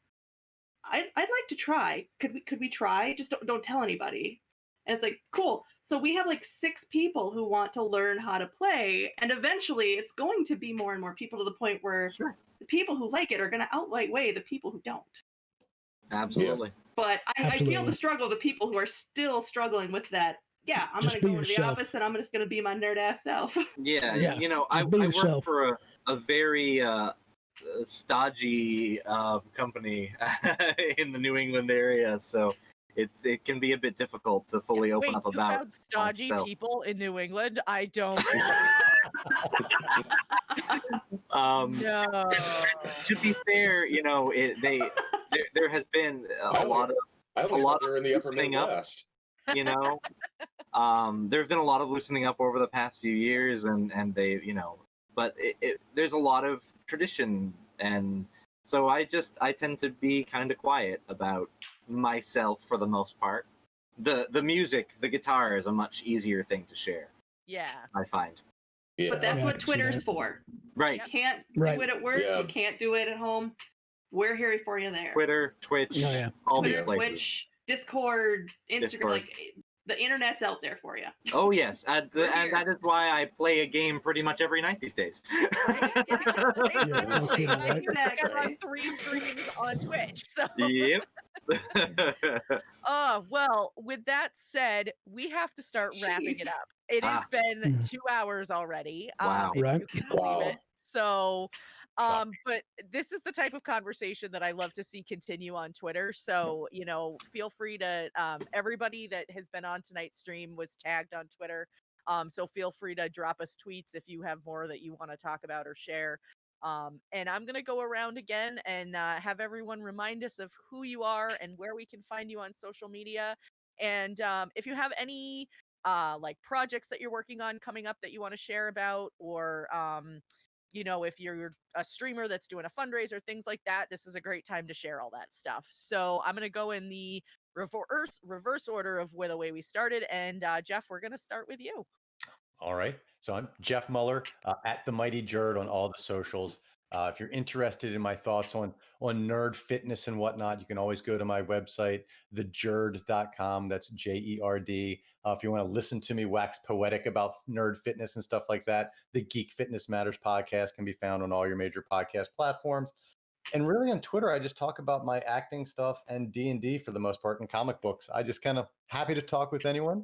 I'd like to try. Could we try? Just don't tell anybody. And it's like, cool. So we have like 6 people who want to learn how to play, and eventually it's going to be more and more people to the point where Sure. the people who like it are going to outweigh the people who don't. Absolutely. But I feel Absolutely. the struggle of the people who are still struggling with that. Yeah, I'm Just going to be go to the yourself. office and I'm just going to be my nerd ass self. Yeah. Yeah, I just be work yourself. for a very stodgy company in the New England area, so it can be a bit difficult to fully open Wait, up you about found stodgy myself. people in New England? I don't. No. To be fair, there has been a lot of I always lot thought they were in the upper loosening up. Midwest. There's been a lot of loosening up over the past few years, and they, but there's a lot of tradition, and so I tend to be kind of quiet about myself for the most part. The music, the guitar is a much easier thing to share, Yeah. I find. Yeah. But that's Yeah, I what can see Twitter's that. for. Right. You can't Right. do it at work. Yeah. You can't do it at home. We're here for you there. Twitter, Twitch, Oh, yeah. all Twitter, these places. Twitch, Discord, Instagram, Discord. like the internet's out there for you. Oh yes, and We're that here. is why I play a game pretty much every night these days. Exactly. Yeah, right. I'm on 3 streams on Twitch. So, Yep. well, with that said, we have to start wrapping it Jeez. up. It has Ah. been 2 hours already. Wow. If Right. you can believe Wow. it. So, Shock. but this is the type of conversation that I love to see continue on Twitter. So, feel free to, everybody that has been on tonight's stream was tagged on Twitter. So feel free to drop us tweets if you have more that you want to talk about or share. And I'm going to go around again and have everyone remind us of who you are and where we can find you on social media. And if you have any like projects that you're working on coming up that you want to share about, or if you're a streamer that's doing a fundraiser, things like that, this is a great time to share all that stuff. So I'm going to go in the reverse order of where the way we started. And Jeff, we're going to start with you. All right. So I'm Jeff Muller at TheMightyJerd on all the socials. If you're interested in my thoughts on nerd fitness and whatnot, you can always go to my website, thejerd.com. That's JERD. If you want to listen to me wax poetic about nerd fitness and stuff like that, the Geek Fitness Matters podcast can be found on all your major podcast platforms. And really on Twitter, I just talk about my acting stuff and D&D for the most part, and comic books. I just kind of happy to talk with anyone.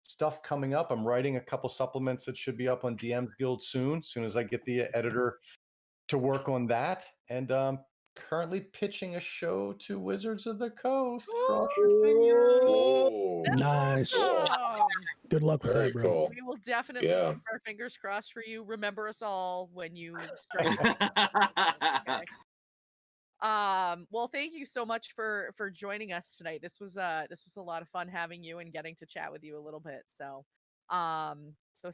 Stuff coming up. I'm writing a couple supplements that should be up on DM's Guild soon as I get the editor to work on that. And currently pitching a show to Wizards of the Coast. Cross your fingers. Oh, Nice. Awesome. Good luck with very that, bro. cool. We will definitely Yeah. keep our fingers crossed for you. Remember us all when you strike. Okay. Well, thank you so much for joining us tonight. This was a lot of fun having you and getting to chat with you a little bit. So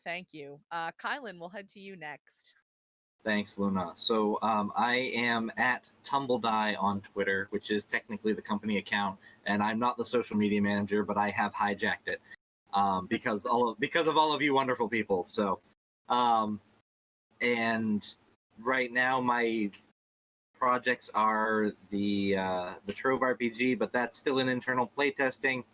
thank you. Kylan, we'll head to you next. Thanks, Luna. So I am at Tumbledie on Twitter, which is technically the company account, and I'm not the social media manager, but I have hijacked it because of all of you wonderful people. So, and right now my projects are the Trove RPG, but that's still in internal playtesting.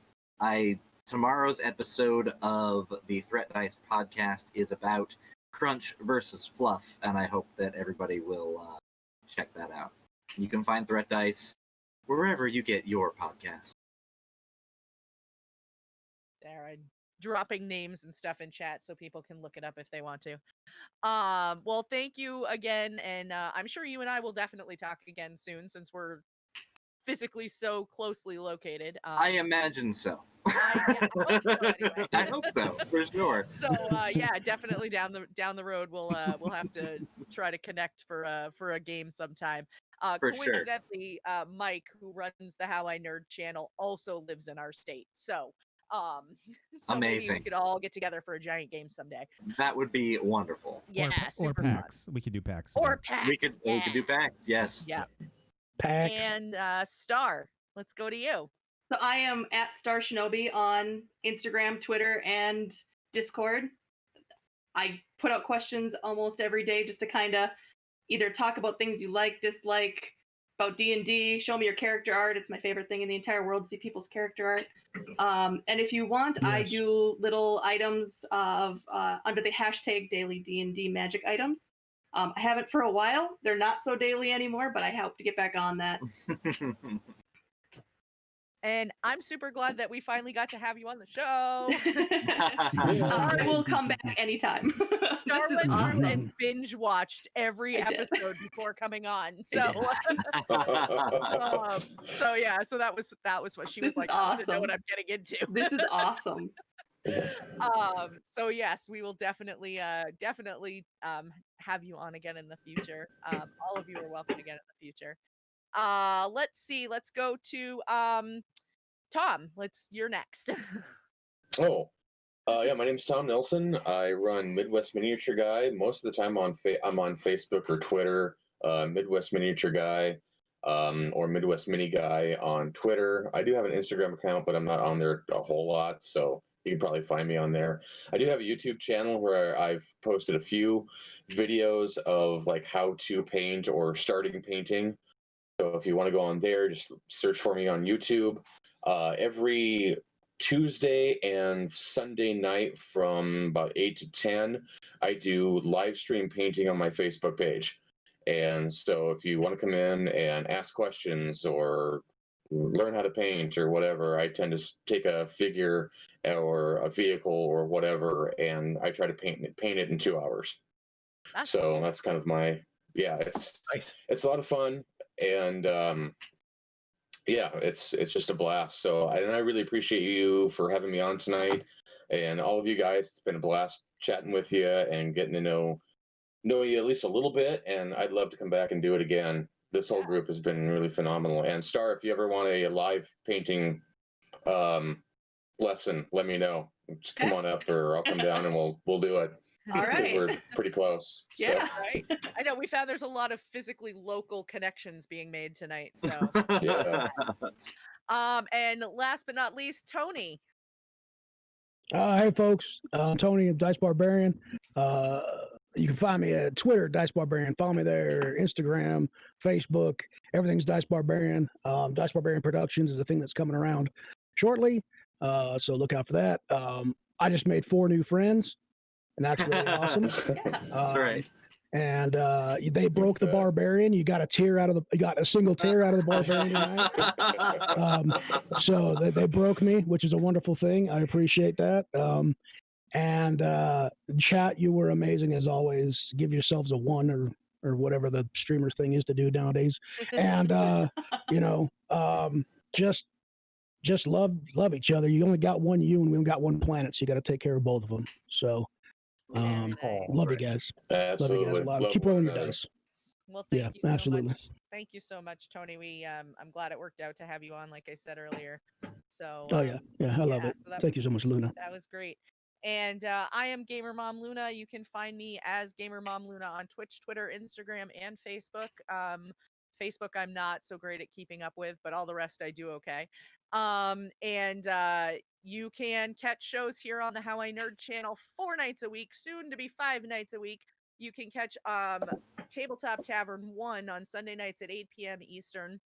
Tomorrow's episode of the Threat Dice podcast is about Crunch versus Fluff, and I hope that everybody will check that out. You can find Threat Dice wherever you get your podcasts. There, I'm dropping names and stuff in chat so people can look it up if they want to. Well, thank you again, and I'm sure you and I will definitely talk again soon since we're physically so closely located. I imagine so. I hope so, for sure. So yeah, definitely down the road we'll have to try to connect for a game sometime. For sure. Coincidentally, Mike, who runs the HowINerd channel, also lives in our state. So maybe we Amazing. could all get together for a giant game someday. That would be wonderful. Yeah, or super PAX. We could do PAX. Or PAX. We could do PAX. Yes. Yeah. PAX. And Star, let's go to you. So I am at StarShinobi on Instagram, Twitter, and Discord. I put out questions almost every day just to kind of either talk about things you like, dislike, about D&D, show me your character art. It's my favorite thing in the entire world, see people's character art. And if you want, Yes. I do little items of under the hashtag daily D&D magic items. I haven't for a while. They're not so daily anymore, but I hope to get back on that. And I'm super glad that we finally got to have you on the show. I will come back anytime. Star This is went through awesome. and binge watched every I did. episode before coming on. So, Yeah. so that was what she was This is like. I want to know awesome. what I'm getting into. This is awesome. So yes, we will definitely have you on again in the future. All of you are welcome again in the future. Let's see. Let's go to Tom. You're next. Oh, yeah. My name's Tom Nelson. I run Midwest Miniature Guy. Most of the time I'm on Facebook or Twitter. Midwest Miniature Guy, or Midwest Mini Guy on Twitter. I do have an Instagram account, but I'm not on there a whole lot, so you can probably find me on there. I do have a YouTube channel where I've posted a few videos of like how to paint or starting painting. So if you want to go on there, just search for me on YouTube. Every Tuesday and Sunday night from about 8 to 10, I do live stream painting on my Facebook page. And so if you want to come in and ask questions or learn how to paint or whatever, I tend to take a figure or a vehicle or whatever, and I try to paint it in 2 hours. So that's kind of it's Nice. It's a lot of fun. And it's just a blast. So I really appreciate you for having me on tonight, and all of you guys. It's been a blast chatting with you and getting to know you at least a little bit. And I'd love to come back and do it again. This whole group has been really phenomenal. And Star, if you ever want a live painting lesson, let me know. Just come on up, or I'll come down and we'll do it. All Because right. we're pretty close. Yeah. Right. I know we found there's a lot of physically local connections being made tonight. So Yeah. and last but not least, Tony. Hey, folks. I'm Tony of DiceBarbarian. You can find me at Twitter, DiceBarbarian. Follow me there. Instagram, Facebook. Everything's DiceBarbarian. DiceBarbarian Productions is a thing that's coming around shortly. So look out for that. I just made 4 new friends, and that's really awesome. That's right. and they broke the barbarian. You got a single tear out of the barbarian tonight. So they broke me, which is a wonderful thing. I appreciate that. And chat, you were amazing as always. Give yourselves a 1 or whatever the streamer thing is to do nowadays. And just love each other. You only got one you, and we only got one planet, so you got to take care of both of them. So love you guys. Absolutely. Love you guys a lot. Love Keep one rolling your another. dice. Well, thank you so absolutely. much. Thank you so much, Tony. I'm glad it worked out to have you on, like I said earlier. So I love it. so that Thank you so much, Luna. That was great. And I am Gamer Mom Luna. You can find me as Gamer Mom Luna on Twitch, Twitter, Instagram, and Facebook. Facebook, I'm not so great at keeping up with, but all the rest I do okay. You can catch shows here on the HowINerd channel 4 nights a week, soon to be 5 nights a week. You can catch Tabletop Tavern 1 on Sunday nights at 8 p.m. Eastern,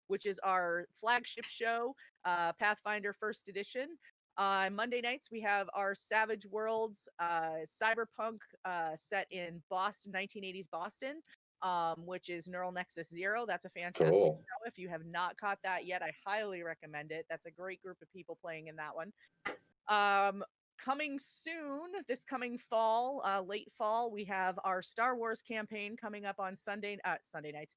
which is our flagship show, Pathfinder First Edition. Monday nights, we have our Savage Worlds cyberpunk set in Boston, 1980s Boston, which is Neural Nexus Zero. That's a fantastic show. If you have not caught that yet, I highly recommend it. That's a great group of people playing in that one. Coming soon, this coming fall, late fall, we have our Star Wars campaign coming up on Tuesday night. So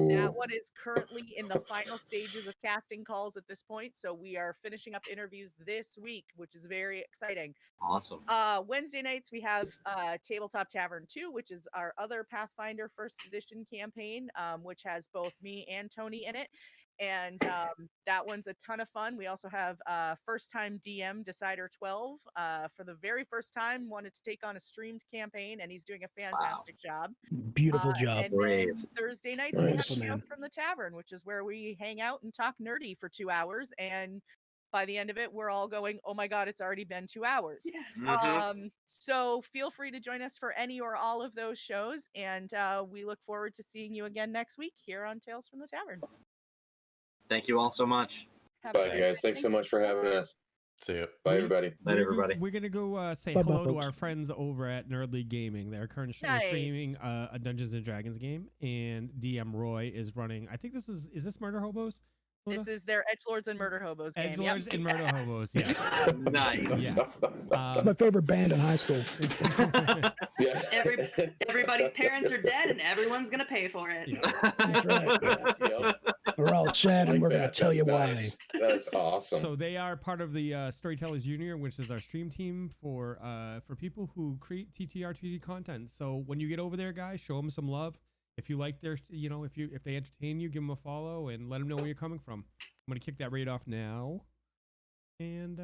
that one is currently in the final stages of casting calls at this point. So we are finishing up interviews this week, which is very exciting. Awesome. Wednesday nights, we have Tabletop Tavern 2, which is our other Pathfinder First Edition campaign, which has both me and Tony in it. And that one's a ton of fun. We also have first time DM Decider 12 for the very first time, wanted to take on a streamed campaign, and he's doing a fantastic job. Beautiful job. And then Thursday nights we have Tales from the Tavern, which is where we hang out and talk nerdy for 2 hours, and by the end of it, we're all going, oh my God, it's already been 2 hours. Yeah. So feel free to join us for any or all of those shows, and we look forward to seeing you again next week here on Tales from the Tavern. Thank you all so much. Bye, guys. Thanks so much for having us. See you. Bye, everybody. Bye, everybody. We're going to go say Bye, hello to folks. our friends over at Nerdly Gaming. They're currently streaming a Dungeons & Dragons game, and DM Roy is running, I think is this Murder Hobos? This is their Edgelords and Murder Hobos game. Edgelords and Murder Hobos, yes. Nice. Yeah. It's my favorite band in high school. Yeah. Everybody's parents are dead, and everyone's gonna pay for it. Yeah. That's right. Yep. We're all sad, and we're going to tell you why. Nice. That's awesome. So they are part of the Storytellers Union, which is our stream team for people who create TTRPG content. So when you get over there, guys, show them some love. If you like their, if they entertain you, give them a follow and let them know where you're coming from. I'm going to kick that raid off now. And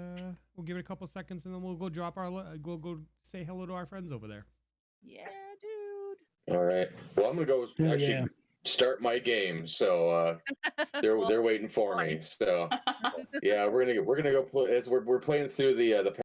we'll give it a couple seconds, and then we'll go go say hello to our friends over there. Yeah, dude. All right. Well, I'm gonna go start my game. So they're waiting for me. So yeah, we're gonna go play. We're playing through the